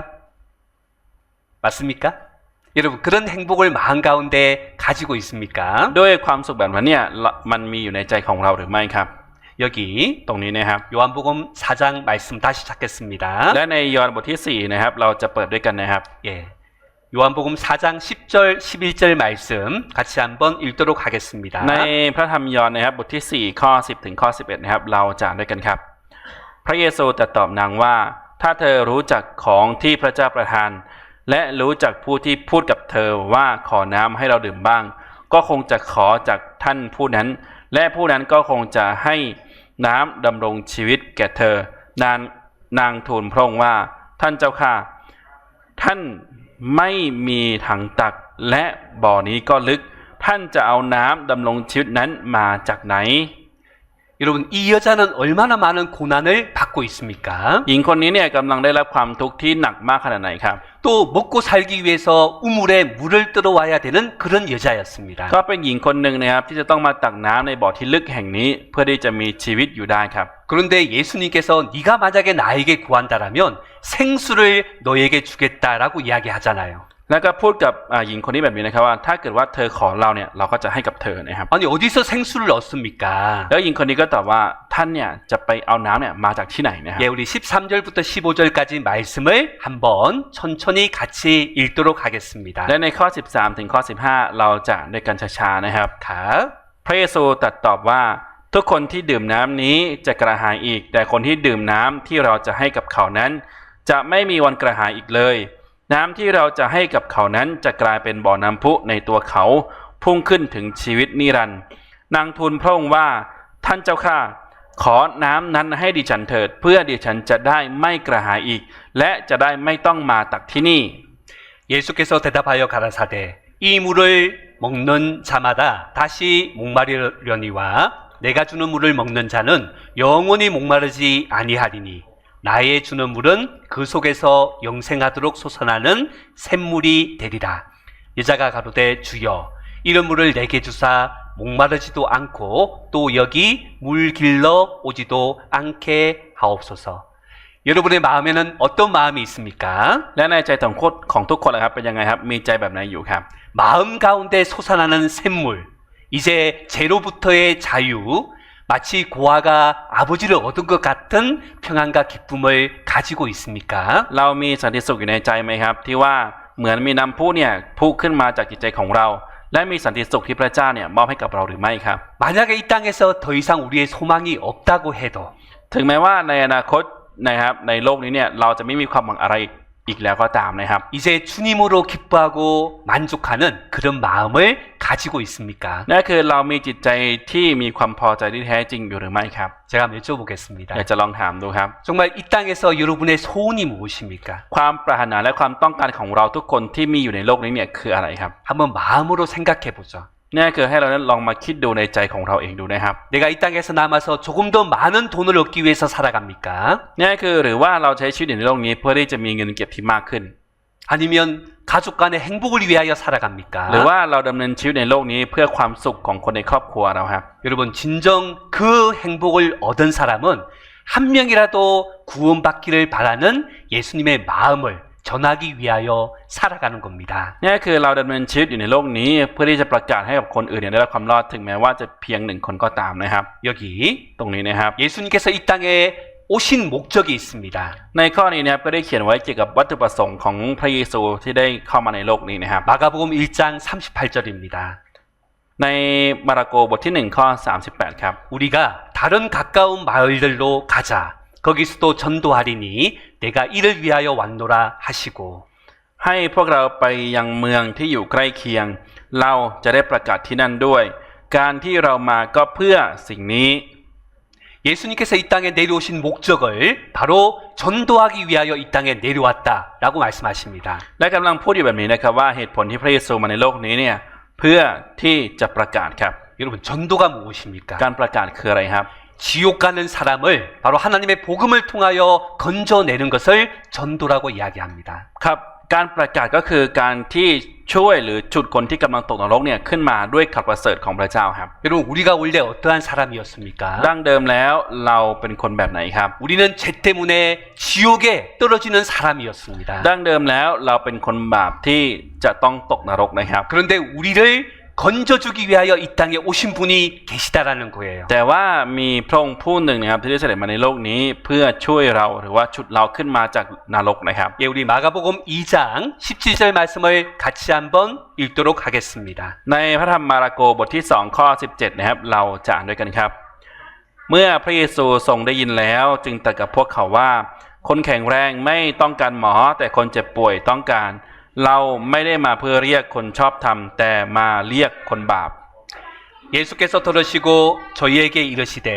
맞습니까? 여러분 그런 행복을 마음 가운데 가지고 있습니까? ด้วยความสุขแบบนั้นเนี่ยมันมีอยู่ในใจของเราหรือไม่ครับ 여기 ตรงนี้นะครับ 요한복음 4장 말씀 다시 찾겠습니다. และในยอห์นบทที่4นะครับเราจะเปิดด้วยกันนะครับ 예. 요한복음 4장 10절 11절 말씀 같이 한번 읽도록 하겠습니다. ในพระธรรมยอห์นนะครับบทที่4ข้อ10ถึงข้อ11นะครับเราจะอ่านด้วยกันครับ พระเยซูตรัสตอบนางว่าถ้าเธอรู้จักของที่พระเจ้าประทานและรู้จักผู้ที่พูดกับเธอว่าขอน้ำให้เราดื่มบ้างก็คงจะขอจากท่านผู้นั้นและผู้นั้นก็คงจะให้ น้ำดำรงชีวิตแก่เธอนางทูลพระองค์ว่าท่านเจ้าค่ะท่านไม่มีถังตักและบ่อนี้ก็ลึกท่านจะเอาน้ำดำรงชีวิตนั้นมาจากไหน 여러분, 이 여자는 얼마나 많은 고난을 받고 있습니까? หญิงคนนี้เนี่ยกำลังได้รับความทุกข์ที่หนักมากขนาดไหนครับ 또 먹고 살기 위해서 우물에 물을 들어와야 되는 그런 여자였습니다. ก็เป็นหญิงคนหนึ่งนะครับที่จะต้องมาตักน้ำในบ่อที่ลึกแห่งนี้เพื่อที่จะมีชีวิตอยู่ได้ครับ 그런데 예수님께서 네가 만약에 나에게 구한다라면 생수를 너에게 주겠다라고 이야기하잖아요. แล้วก็พูดกับหญิงคนนี้แบบนี้นะครับว่าถ้าเกิดว่าเธอขอเราเนี่ยเราก็จะให้กับเธอนะครับ 아니 어디서 생수를 얻습니까? แล้วหญิงคนนี้ก็ตอบว่าท่านเนี่ยจะไปเอาน้ำเนี่ยมาจากที่ไหนนะครับ 예, 우리 13절부터 15절까지 말씀을 한번 천천히 같이 읽도록 하겠습니다. และในข้อ 13 ถึงข้อ 15 เราจะด้วยกันช้าๆนะครับ 가 พระเยซูตรัสตอบว่าทุกคนที่ดื่มน้ำนี้จะกระหายอีกแต่คนที่ดื่มน้ำที่เราจะให้กับเขานั้นจะไม่มีวันกระหายอีกเลยน้ำที่เราจะให้กับเขานั้นจะกลายเป็นบ่อน้ำพุในตัวเขาพุ่งขึ้นถึงชีวิตนิรันดร์นางทูลพระองค์ว่าท่านเจ้าข้าขอน้ำนั้นให้ดิฉันเถิดเพื่อดิฉันจะได้ไม่กระหายอีกและจะได้ไม่ต้องมาตักที่นี่ 예수께서 대답하여 가라사대 이 물을 먹는 자마다 다시 목마르려니와 내가 주는 물을 먹는 자는 영원히 목마르지 아니하리니 나의 주는 물은 그 속에서 영생하도록 솟아나는 샘물이 되리라. 여자가 가로되 주여 이런 물을 내게 주사 목마르지도 않고 또 여기 물 길러 오지도 않게 하옵소서. 여러분의 마음에는 어떤 마음이 있습니까? และในใจของทุกคนนะครับเป็นยังไงครับมีใจแบบไหนอยู่ครับ 마음 가운데 솟아나는 샘물, 이제 죄로부터의 자유, 마치 고아가 아버지를 얻은 것 같은 평안과 기쁨을 가지고 있습니까? เรามีสันติสุขอยู่ในใจไหมครับที่ว่าเหมือนมีน้ำพุเนี่ยพุขึ้นมาจากจิตใจของเราและมีสันติสุขที่พระเจ้าเนี่ยมอบให้กับเราหรือไม่ครับ 만약에 이 땅에서 더 이상 우리의 소망이 없다고 해도 ถึงแม้ว่าในอนาคตนะครับในโลกนี้เนี่ยเราจะไม่มีความหวังอะไรอีกแล้วก็ตามนะครับ 이제 주님으로 기뻐하고 만족하는 그런 마음을 가지고 있습니까? นั่นคือเรามีจิตใจที่มีความพอใจที่แท้จริงอยู่หรือไม่ครับ 제가 한번 여쭤보겠습니다. อยากจะลองถามดูครับ 정말 이 땅에서 여러분의 소원이 무엇입니까? ความปรารถนาและความต้องการของเราทุกคนที่มีอยู่ในโลกนี้เนี่ยคืออะไรครับ 한번 마음으로 생각해 보죠. นี่คือให้เรานั้นลองมาคิดดูในใจของเราเองดูนะครับ 내가 이 땅에서 남아서 조금 더 많은 돈을 얻기 위해서 살아갑니까? นี่คือหรือว่าเราใช้ชีวิตในโลกนี้เพื่อที่จะมีเงินเก็บที่มากขึ้น 아니면 가족 간의 행복을 위하여 살아갑니까? หรือว่าเราดำเนินชีวิตในโลกนี้เพื่อความสุขของคนในครอบครัวเราครับ 여러분 진정 그 행복을 얻은 사람은 한 명이라도 구원받기를 바라는 예수님의 마음을 전하기 위하여 살아가는 겁니다. นี่คือเราดำเนินชีวิตอยู่ในโลกนี้เพื่อที่จะประกาศให้กับคนอื่นได้รับความรอดถึงแม้ว่าจะเพียงหนึ่งคนก็ตามนะครับ 여기 ตรงนี้นะครับ 예수님께서 이 땅에 오신 목적이 있습니다. ในข้อนี้นะครับก็ได้เขียนไว้เกี่ยวกับวัตถุประสงค์ของพระเยซูที่ได้เข้ามาในโลกนี้นะครับ 마가복음 1장 38절입니다. ในมาระโกบทที่1ข้อ38ครับ 우리가 다른 가까운 마을들로 가자. 거기서도 전도하리니 내가 이를 위하여 왔노라 하시고 ให้พวกเราไปยังเมืองที่อยู่ใกล้เคียงเราจะได้ประกาศที่นั่นด้วยการที่เรามาก็เพื่อสิ่งนี้ 예수님께서 이 땅에 내려오신 목적을 바로 전도하기 위하여 이 땅에 내려왔다라고 말씀하십니다. และกำลังพูดอยู่แบบนี้นะครับว่าเหตุผลที่พระเยซูมาในโลกนี้เนี่ยเพื่อที่จะประกาศครับ 여러분 전도가 무엇입니까? การประกาศคืออะไรครับ 지옥 가는 사람을 바로 하나님의 복음을 통하여 건져내는 것을 전도라고 이야기합니다. ครับการประกาศก็คือการที่ช่วยหรือฉุดคนที่กำลังตกนรกเนี่ยขึ้นมาด้วยข่าวประเสริฐของพระเจ้าครับ 여러분 우리가 원래 어떠한 사람이었습니까? ดั้งเดิมแล้วเราเป็นคนแบบไหนครับ 우리는 죄 때문에 지옥에 떨어지는 사람이었습니다. ดั้งเดิมแล้วเราเป็นคนบาปที่จะต้องตกนรกนะครับ 그런데 우리를 건져주기 위하여 이 땅에 오신 분이 계시다라는 거예요. แต่ว่ามีพระองค์ผู้หนึ่งนะครับที่ได้เสด็จมาในโลกนี้เพื่อช่วยเราหรือว่าฉุดเราขึ้นมาจากนรกนะครับ 예, 우리 마가복음 2장 17절 말씀을 같이 한번 읽도록 하겠습니다. ในพระธรรมมาระโกบทที่2ข้อ17นะครับเราจะอ่านด้วยกันครับ เมื่อพระเยซูทรงได้ยินแล้วจึงตรัสกับพวกเขาว่าคนแข็งแรงไม่ต้องการหมอแต่คนเจ็บป่วยต้องการเราไม่ได้มาเพื่อเรียกคนชอบธรรมแต่มาเรียกคนบาป 예수께서 들으시고 저희에게 이르시되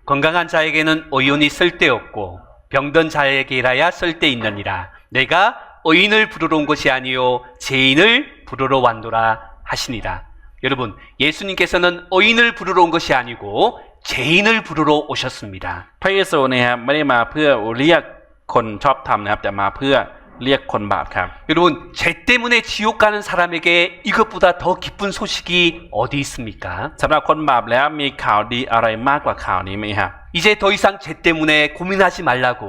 건강한 자에게는 의인이 쓸데없고 병든 자에게라야 쓸데있느니라. 내가 의인을 부르러 온 것이 아니요 죄인을 부르러 왔노라 하시니라. 여러분, 예수님께서는 의인을 부르러 온 것이 아니고 죄인을 부르러 오셨습니다. พระเยซูนะครับไม่ได้มาเพื่อเรียกคนชอบธรรมนะครับแต่มาเพื่อเรียกคนบาปครับ 여러분, 죄 때문에 지옥 가는 사람에게 이것보다 더 기쁜 소식이 어디 있습니까? สำหรับคนบาปแล้วมีข่าวดีอะไรมากกว่าข่าวนี้ไหมครับ 이제 더 이상 죄 때문에 고민하지 말라고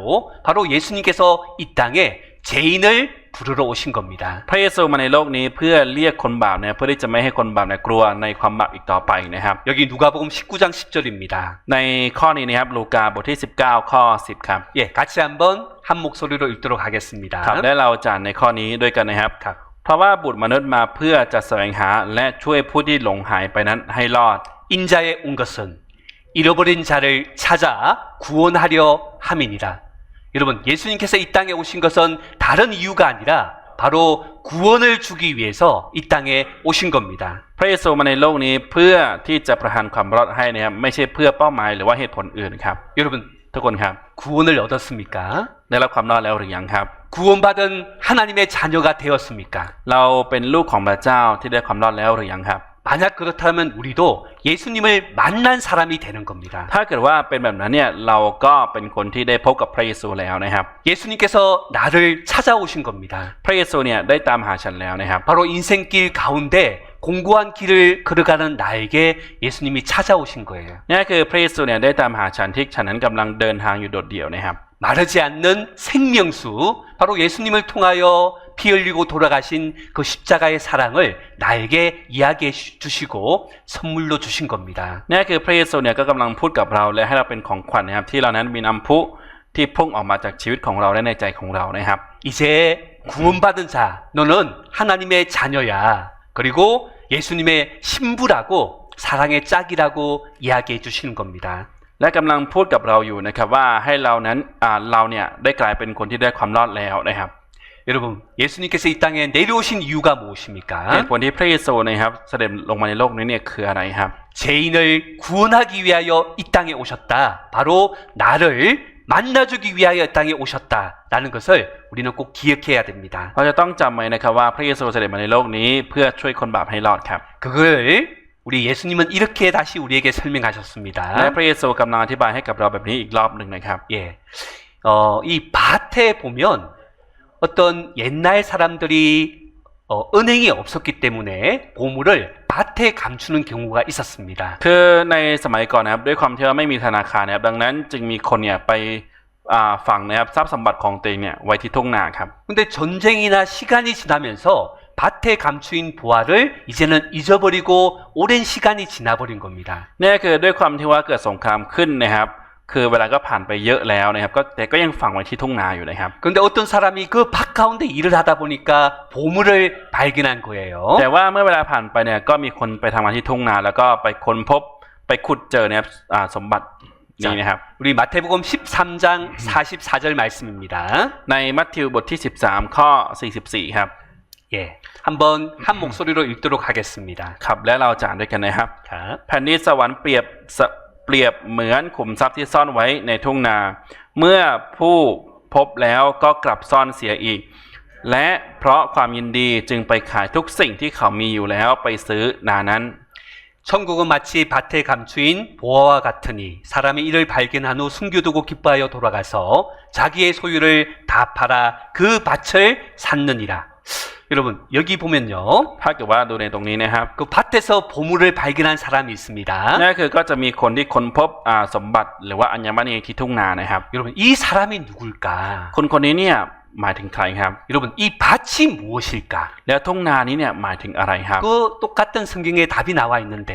바로 예수님께서 이 땅에 죄인을 부르러 오신 겁니다. พระเยซูมาในโลกนี้เพื่อเรียกคนบาปเนี่ยเพื่อที่จะไม่ให้คนบาปเนี่ยกลัวในความบาปอีกต่อไปนะครับ 여기 누가복음 19장 10절입니다. ในข้อนี้นะครับลูกาบทที่19ข้อ10ครับ 예, 같이 한번 한 목소리로 읽도록 하겠습니다. ครับและเราจะอ่านในข้อนี้ด้วยกันนะครับ ครับ เพราะว่าบุตรมนุษย์มาเพื่อจะแสวงหาและช่วยผู้ที่หลงหายไปนั้นให้รอด 인자에 온 것은 잃어버린 자를 찾아 구원하려 함이니라. 여러분, 예수님께서 이 땅에 오신 것은 다른 이유가 아니라 바로 구원을 주기 위해서 이 땅에 오신 겁니다. พระเยซูมาในโลกนี้เพื่อที่จะประทานความรอดให้นะครับไม่ใช่เพื่อเป้าหมายหรือว่าเหตุผลอื่นครับ 여러분, ทุกคนครับ 구원을 얻었습니까? ได้รับความรอดแล้วหรือยังครับ 구원받은 하나님의 자녀가 되었습니까? เราเป็นลูกของพระเจ้าที่ได้ความรอดแล้วหรือยังครับ 만약 그렇다면 우리도 예수님을 만난 사람이 되는 겁니다. ถ้าเกิดว่าเป็นแบบนั้นเนี่ยเราก็เป็นคนที่ได้พบกับพระเยซูแล้วนะครับ 예수님께서 나를 찾아오신 겁니다. พระเยซูเนี่ยได้ตามหาฉันแล้วนะครับ 바로 인생길 가운데 공고한 길을 걸어가는 나에게 예수님이 찾아오신 거예요. นี่คือพระเยซูเนี่ยได้ตามหาฉันที่ฉันนั้นกำลังเดินทางอยู่โดดเดี่ยวนะครับ 마르지 않는 생명수, 바로 예수님을 통하여 피 흘리고 돌아가신 그 십자가의 사랑을 나에게 이야기해 주시고 선물로 주신 겁니다. นี่คือพระเยซูเนี่ยก็กำลังพูดกับเราและให้เราเป็นของขวัญนะครับที่เรานั้นมีน้ำพุที่พุ่งออกมาจากชีวิตของเราและในใจของเรานะครับ 이제 구원받은 자, 너는 하나님의 자녀야. 그리고 예수님의 신부라고 사랑의 짝이라고 이야기해 주시는 겁니다. และกำลังพูดกับเราอยู่นะครับว่าให้เรานั้นเราเนี่ยได้กลายเป็นคนที่ได้ความรอดแล้วนะครับ 여러분, 예수님께서 이 땅에 내려오신 이유가 เห 무엇입니까? ตุผลที่พระเยซูนะครับเสด็จลงมาในโลกนี้เนี่ยคืออะไรครับ 죄인을 구원하기 위하여 이 땅에 오셨다. 바로 나를 만나주기 위하여 이 땅에 오셨다라는 것을 우리는 꼭 기억해야 됩니다. เราจะต้องจำไว้นะครับว่าพระเยซูเสด็จมาในโลกนี้เพื่อช่วยคนบาปให้รอดครับ 그걸 우리 예수님은 이렇게 다시 우리에게 설명하셨습니다. และพระเยซูกำลังอธิบายให้กับเราแบบนี้อีกรอบหนึ่งนะครับ 예, 이 밭에 보면 어떤 옛날 사람들이 은행이 없었기 때문에 보물을 밭에 감추는 경우가 있었습니다. คือในสมัยก่อนนะครับด้วยความที่ว่าไม่มีธนาคารนะครับดังนั้นจึงมีคนเนี่ยไปฝังนะครับทรัพย์สมบัติของตัวเองเนี่ยไว้ที่ทุ่งนาครับ 근데 전쟁이나 시간이 지나면서 밭에 감추인 보화를 이제는 잊어버리고 오랜 시간이 지나버린 겁니다. นี่คือด้วยความที่ว่าเกิดสงครามขึ้นนะครับคือเวลาก็ผ่านไปเยอะแล้วนะครับแต่ก็ยังฝังไว้ที่ทุ่งนาอยู่นะครับ 그런데 어떤 사람이 그 밭 가운데 일을 하다 보니까 보물을 발견한 거예요. แต่ว่าเมื่อเวลาผ่านไปเนี่ยก็มีคนไปทำงานที่ทุ่งนาแล้วก็ไปค้นพบไปขุดเจอนะครับสมบัตินี้นะครับ 우리 마태복음 13장 44절 말씀입니다. ในมัทธิวบทที่13ข้อ44ครับ 예, 한번 한 목소리로 읽도록 하겠습니다. ครับและเราจะอ่านด้วยกันนะครับ 자, แผ่นดินสวรรค์เปรียบเหมือนขุมทรัพย์ที่ซ่อนไว้ในทุ่งนา เมื่อผู้พบแล้วก็กลับซ่อนเสียอีก และเพราะความยินดีจึงไปขายทุกสิ่งที่เขามีอยู่แล้วไปซื้อนานั้น 천국은 마치 밭에 감추인 보화와 같으니 사람이 이를 발견한 후 숨겨두고 기뻐하여 돌아가서 자기의 소유를 다 팔아 그 밭을 샀느니라. 여러분, 여기 보면요. ถ้าเกิดว่าดูในตรงนี้นะครับ 그 밭에서 보물을 발견한 사람이 있습니다. นั่นคือก็จะมีคนที่ค้นพบสมบัติหรือว่าอัญมณีที่ทุ่งนานะครับ 여러분, 이 사람이 누굴까? คนคนนี้เนี่ยหมายถึงใครครับ 여러분, 이 밭이 무엇일까? แล้วทุ่งนานี้เนี่ยหมายถึงอะไรครับ 그 똑같은 성경에 답이 나와 있는데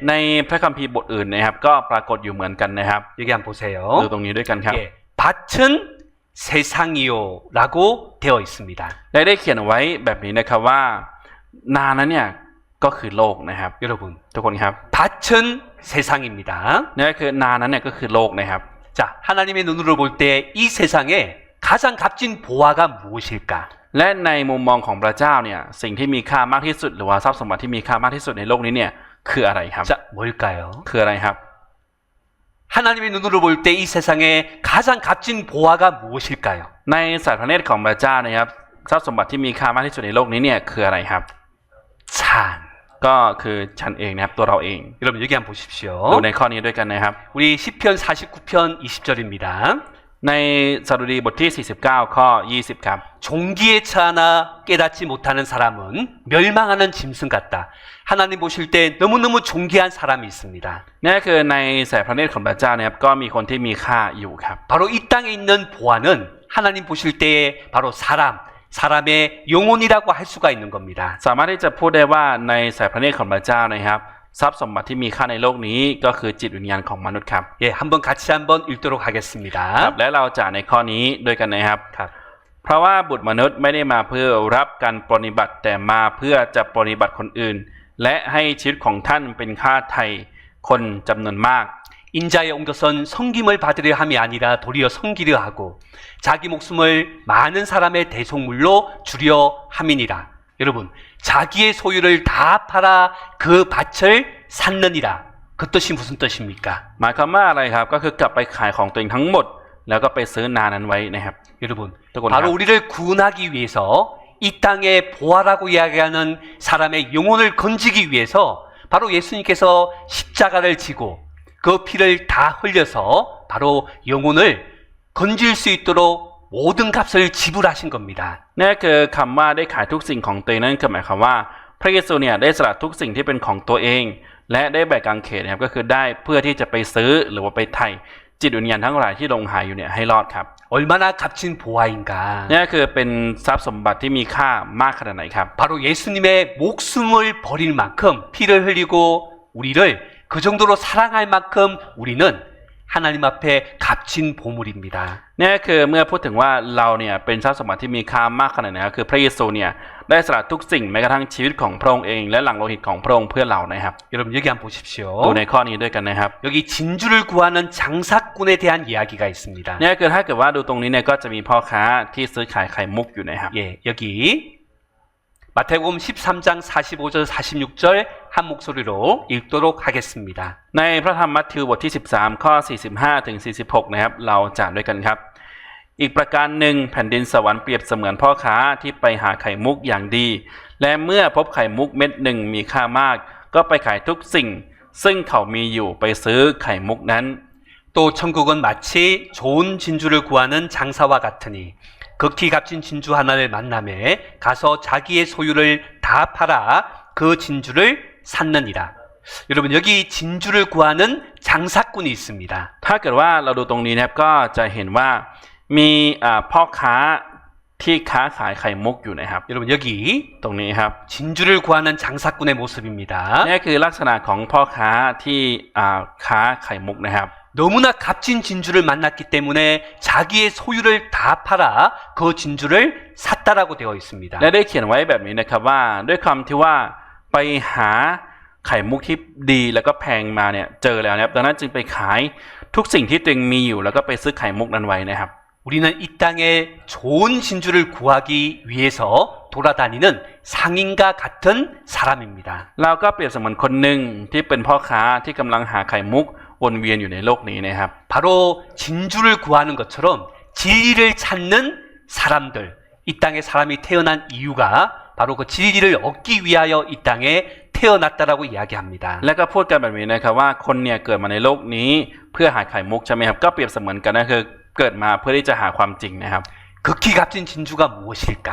ในพระคัมภีร์บทอื่นนะครับก็ปรากฏอยู่เหมือนกันนะครับ 여기 한번 보세요. ดูตรงนี้ด้วยกันครับ 예, 밭은 세상이요라고 되어 있습니다. และได้เขียนไว้แบบนี้นะครับว่านานั้นเนี่ยก็คือโลกนะครับ 여러분, ทุกคนครับ 밭은 세상입니다. นี่คือนานั้นเนี่ยก็คือโลกนะครับ 자, 하나님의 눈으로 볼 때 이 세상에 가장 값진 보화가 무엇일까? และในมุมมองของพระเจ้าเนี่ยสิ่งที่มีค่ามากที่สุดหรือว่าทรัพย์สมบัติที่มีค่ามากที่สุดในโลกนี้เนี่ยคืออะไรครับ 자, 뭘까요? คืออะไรครับ 한 하나님의 눈으로 볼 때 이 세상에 가장 값진 보화가 무엇일까요? ในสายพระเนตรของพระเจ้านะครับทรัพย์สมบัติที่มีค่ามากที่สุดในโลกนี้เนี่ยคืออะไรครับ 찬. ก็คือฉันเองนะครับตัวเราเอง 여러분 여기 한번 보십시오. ดูในข้อนี้ด้วยกันนะครับ 우리 시편 49편 20절입니다. ในสดุดีบทที่ 49 ข้อ 20 ครับ 종기에 차나 깨닫지 못하는 사람은 멸망하는 짐승 같다. 하나님 보실 때 너무너무 존귀한 사람이 있습니다. นี่คือในสายพระเนตรของพระเจ้านะครับก็มีคนที่มีค่าอยู่ครับ 바로 이 땅에 있는 보화는 하나님 보실 때에 바로 사람의 영혼이라고 할 수가 있는 겁니다. สามารถที่จะพูดได้ว่าในสายพระเนตรของพระเจ้านะครับทรัพย์สมบัติที่มีค่าในโลกนี้ก็คือจิตวิญญาณของมนุษย์ครับ 예, 한번 같이 한번 읽도록 ครับ 하겠습니다. และเราจะในข้อนี้ด้วยกันนะครับ ครับ เพราะว่าบุตรมนุษย์ไม่ได้มาเพื่อรับการปรนนิบัติแต่มาเพื่อจะปรนนิบัติคนอื่น และให้ชีวิตของท่านเป็นค่าไถ่คนจำนวนมาก 인자에 온 것은 섬김을 받으려 함이 아니라 도리어 섬기려 하고 자기 목숨을 많은 사람의 대속물로 주려 함이니라. 여러분, 자기의 소유를 다 팔아 그 밭을 샀느니라. 그 뜻이 무슨 뜻입니까? หมายความว่าอะไรครับก็คือกลับไปขายของตัวเองทั้งหมดแล้วก็ไปซื้อนานั้นไว้นะครับ 여러분, 뜨거운 바로 밥. 우리를 구원하기 위해서 이 땅의 보화라고 이야기하는 사람의 영혼을 건지기 위해서 바로 예수님께서 십자가를 지고 그 피를 다 흘려서 바로 영혼을 건질 수 있도록 모든 값을 지불하신 겁니다. นี่คือคำว่าได้ขายทุกสิ่งของตัวเองนั่นคือหมายความว่าพระเยซูเนี่ยได้สละทุกสิ่งที่เป็นของตัวเองและได้แบกกางเขนนะครับก็คือได้เพื่อที่จะไปซื้อหรือว่าไปไถ่จิตวิญญาณทั้งหลายที่ลงหายอยู่เนี่ยให้รอดครับ 얼마나 값진 보화인가. นี่คือเป็นทรัพย์สมบัติที่มีค่ามากขนาดไหนครับ 바로 예수님의 목숨을 버릴 만큼 피를 흘리고 우리를 그 정도로 사랑할 만큼 우리는 하나님 앞에 값진 보물입니다. นี่คือเมื่อพูดถึงว่าเราเนี่ยเป็นทรัพย์สมบัติที่มีค่ามากขนาดไหนครับคือพระเยซูเนี่ยได้สละทุกสิ่งแม้กระทั่งชีวิตของพระองค์เองและหลั่งโลหิตของพระองค์เพื่อเรานะครับ 여러분 여기 한번 보십시오. ดูในข้อนี้ด้วยกันนะครับ 여기 진주를 구하는 장사꾼에 대한 이야기가 있습니다. นี่คือถ้าเกิดว่าดูตรงนี้เนี่ยก็จะมีพ่อค้าที่ซื้อขายไข่มุกอยู่นะครับ 예, 여기 마태복음 13장 45절 46절 한 목소리로 읽도록 하겠습니다. ในพระธรรมมัทธิวบทที่13ข้อ45ถึง46นะครับเราจะด้วยกันครับ อีกประการหนึ่งแผ่นดินสวรรค์เปรียบเสมือนพ่อค้าที่ไปหาไข่มุกอย่างดี และเมื่อพบไข่มุกเม็ดหนึ่งมีค่ามาก ก็ไปขายทุกสิ่ง ซึ่งเขามีอยู่ไปซื้อไข่มุกนั้น 또 천국은 마치 좋은 진주를 구하는 장사와 같으니 극히 값진 진주 하나를 만남에 가서 자기의 소유를 다 팔아 그 진주를 샀느니라. 여러분 여기 진주를 구하는 장사꾼이 있습니다. ถ้าเกิดว่าเราดูตรงนี้นะครับก็จะเห็นว่ามีพ่อค้าที่ค้าขายไข่มุกอยู่นะครับ 여러분 여기 ตรงนี้ครับ 진주를 구하는 장사꾼의 모습입니다. นี่คือลักษณะของพ่อค้าที่ค้าไข่มุกนะครับ 너무나 값진 진주를 만났기 때문에 자기의 소유를 다 팔아 그 진주를 샀다라고 되어 있습니다. และได้เขียนไว้แบบนี้นะครับว่าด้วยคำที่ว่าไปหาไข่มุกที่ดีแล้วก็แพงมาเนี่ยเจอแล้วนะครับดังนั้นจึงไปขายทุกสิ่งที่ตัวเองมีอยู่แล้วก็ไปซื้อไข่มุกนั้นไว้นะครับ 우리는 이 땅에 좋은 진주를 구하기 위해서 돌아다니는 상인과 같은 사람입니다. เราก็เปรียบเสมือนคนหนึ่งที่เป็นพ่อค้าที่กำลังหาไข่มุกวนเวียนอยู่ในโลกนี้นะครับ 바로 진주를 구하는 것처럼 진리를 찾는 사람들, 이 땅에 사람이 태어난 이유가 바로 그 진리를 얻기 위하여 이 땅에 태어났다라고 이야기합니다. และก็พูดกันแบบนี้นะครับว่าคนเนี่ยเกิดมาในโลกนี้เพื่อหาไข่มุกใช่ไหมครับก็เปรียบเสมือนกันนะคือเกิดมาเพื่อที่จะหาความจริงนะครับ 극히 값진 진주가 무엇일까?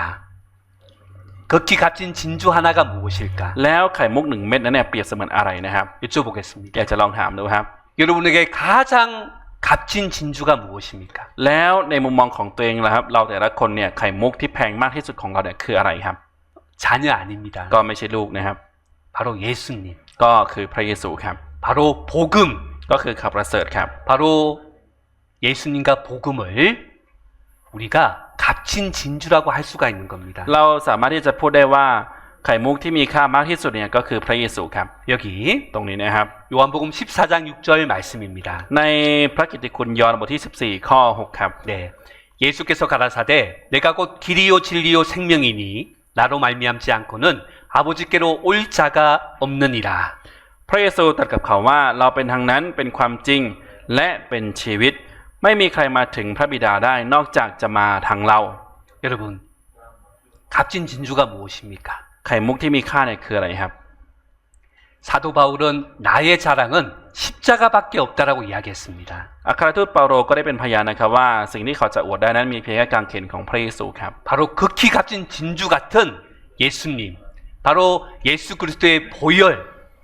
극히 값진 진주 하나가 무엇일까? แล้วไข่มุกหนึ่งเม็ดนั้นเนี่ยเปรียบเสมือนอะไรนะครับ 여쭤보겠습니다. อยากจะลองถามดูครับ 여러분에게 가장 값진 진주가 무엇입니까? แล้วในมุมมองของตัวเองล่ะครับเราแต่ละคนเนี่ยไข่มุกที่แพงมากที่สุดของเราเนี่ยคืออะไรครับ 자녀 아닙니다. ก็ไม่ใช่ลูกนะครับ 바로 예수님. ก็คือพระเยซูครับ 바로 복음. ก็คือข่าวประเสริฐครับ 바로 예수님과 복음을 우리가 값진 진주라고 할 수가 있는 겁니다. เราสามารถที่จะพูดได้ว่าไข่มุกที่มีค่ามากที่สุดเนี่ยก็คือพระเยซูครับ 여기 ตรงนี้นะครับ 요한복음 14장 6절 말씀입니다. ในพระกิตติคุณยอห์นบทที่14ข้อ6ครับ 네. 예수께서 가라사대 내가 곧 길이요 진리요 생명이니 나로 말미암지 않고는 아버지께로 올 자가 없느니라. พระเยซูตรัสกับเขาว่าเราเป็นทางนั้นเป็นความจริง และเป็นชีวิตไม่มีใครมาถึงพระบิดาได้นอกจากจะมาทางเรา 여러분, 값진 진주가 무엇입니까? ไข่มุกที่มีค่าเนี่ยคืออะไรครับ 사도 바울은 나의 자랑은 십자가밖에 없다라고 이야기했습니다. อัครทูตเปาโลก็ได้เป็นพยานนะครับว่าสิ่งที่เขาจะอวดได้นั้นมีเพียงแค่กางเขนของพระเยซูครับ 바로 극히 값진 진주 같은 예수님, 바로 예수 그리스도의 보혈,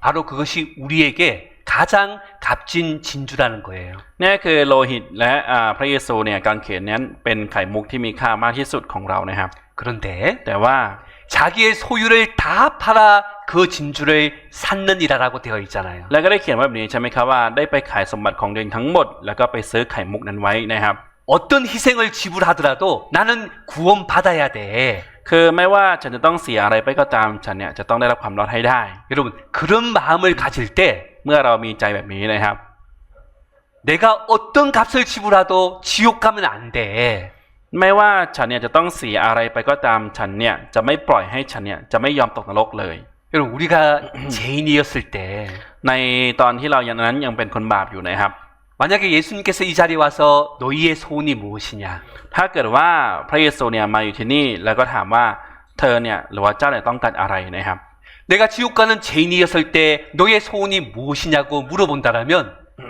바로 그것이 우리에게 가장 값진 진주라는 거예요. นี่คือโลหิตและพระเยซูเนี่ยกางเขนนั้นเป็นไข่มุกที่มีค่ามากที่สุดของเรานะครับ 그런데 แต่ว่า 자기의 소유를 다 팔아 그 진주를 샀느니라라고 되어 있잖아요. แล้วก็ได้เขียนไว้แบบนี้ใช่ไหมครับว่าได้ไปขายสมบัติของตัวเองทั้งหมดแล้วก็ไปซื้อไข่มุกนั้นไว้นะครับ 어떤 희생을 지불하더라도 나는 구원받아야 돼. คือไม่ว่าฉันจะต้องเสียอะไรไปก็ตามฉันเนี่ยจะต้องได้รับความรอดให้ได้ 여러분, 그런 마음을 가질 때 เมื่อเรามีใจแบบนี้นะครับ 내가 어떤 값을 지불하도 지옥 가면 안 돼. ไม่ว่าฉันเนี่ยจะต้องเสียอะไรไปก็ตามฉันเนี่ยจะไม่ปล่อยให้ฉันเนี่ยจะไม่ยอมตกนรกเลย 여러분, 우리가 죄인이었을 때 ในตอนที่เรายังนั้นยังเป็นคนบาปอยู่นะครับ 만약에 예수님께서 이 자리에 와서 너희의 소원이 무엇이냐? ถ้าเกิดว่าพระเยซูเนี่ยมาอยู่ที่นี่แล้วก็ถามว่าเธอเนี่ยหรือว่าเจ้าเนี่ยต้องการอะไรนะครับ 내가 지옥 가는 죄인이었을 때 너의 소원이 무엇이냐고 물어본다라면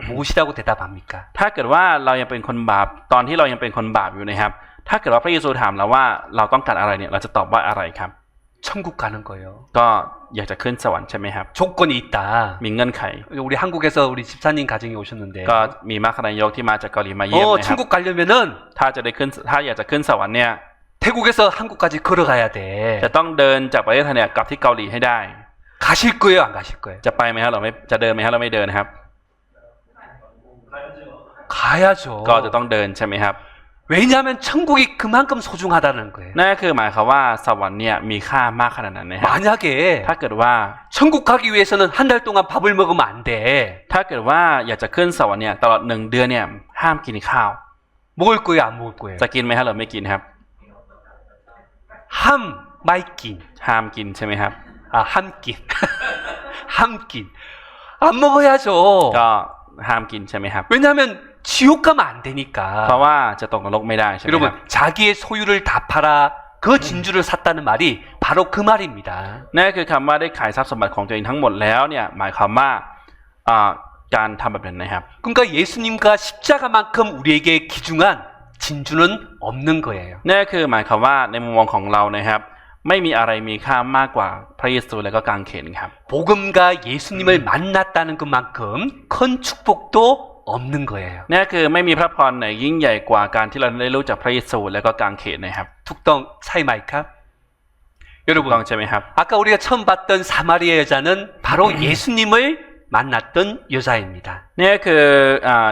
무엇이라고 대답합니까? ถ้าเกิดว่าเรายังเป็นคนบาปตอนที่เรายังเป็นคนบาปอยู่นะครับ ถ้าเกิดว่าพระเยซูถามเราว่าเราต้องการอะไรเนี่ยเราจะตอบว่าอะไรครับ 천국 가는 거예요. ก็อยากจะขึ้นสวรรค์ใช่ไหมครับ 조건이 있다. มีเงื่อนไข 우리 한국에서 우리 집사님 가정이 오셨는데 ก็มีมรรคนายกที่มาจากเกาหลีมาเยี่ยมนะครับ 천국 가려면은 ถ้าอยากจะขึ้นสวรรค์เนี่ย 태국에서 한국까지 걸어가야 돼. จะต้องเดินจากประเทศไทยเนี่ยกลับที่เกาหลีให้ได้ 가실 거예요, 안 가실 거예요? จะไปไหมครับเราไม่จะเดินไหมครับเราไม่เดินครับ 가야죠. ก็จะต้องเดินใช่ไหมครับ 왜냐하면 천국이 그만큼 소중하다는 거예요. นั่นก็คือหมายความว่าสวรรค์เนี่ยมีค่ามากขนาดนั้นนะครับ 만약에 ถ้าเกิดว่า 천국 가기 위해서는 한 달 동안 밥을 먹으면 안 돼. ถ้าเกิดว่าอยากจะขึ้นสวรรค์เนี่ยตลอด1 เดือนเนี่ยห้ามกินข้าว 먹을 거예요, 안 먹을 거예요? จะกินไหมครับหรือไม่กินครับ 함, 마이낀. ห้ามกินใช่ไหมครับ 아, 함낀. 함낀. 안 먹어야죠. ก็ห้ามกินใช่ไหมครับ 왜냐하면 지옥 가면 안 เพ 되니까. ราะว่าจะตกนรกไม่ได้ใช่ไหมครับ 여러분, 자기의 소유를 다 팔아 그 진주를 샀다는 말이 바로 그 말입니다. นั่นคือคำว่าได้ขายทรัพย์สมบัติของตัวเองทั้งหมดแล้วเนี่ยหมายความว่าการทำแบบนั้นนะครับ 그러니까 예수님과 십자가만큼 우리에게 귀중한 진주는 없는 거예요. นั่นคือหมายความว่าในมุมมองของเรานะครับ ไม่มีอะไรมีค่ามากกว่าพระเยซูและก็กางเขนครับ 복음과 예수님을 만났다는 것만큼 큰 축복도 없는 거예요. นั่นคือไม่มีพระพรไหนยิ่งใหญ่กว่าการที่เราได้รู้จักพระเยซูและก็กางเขนนะครับ 툭덩 사이마이카. ถูก 여러분, ต้องใช่ไหมครับ 아까 우리가 처음 봤던 사마리아 여자는 바로 예수님을 만났던 여자입니다. นี่คือ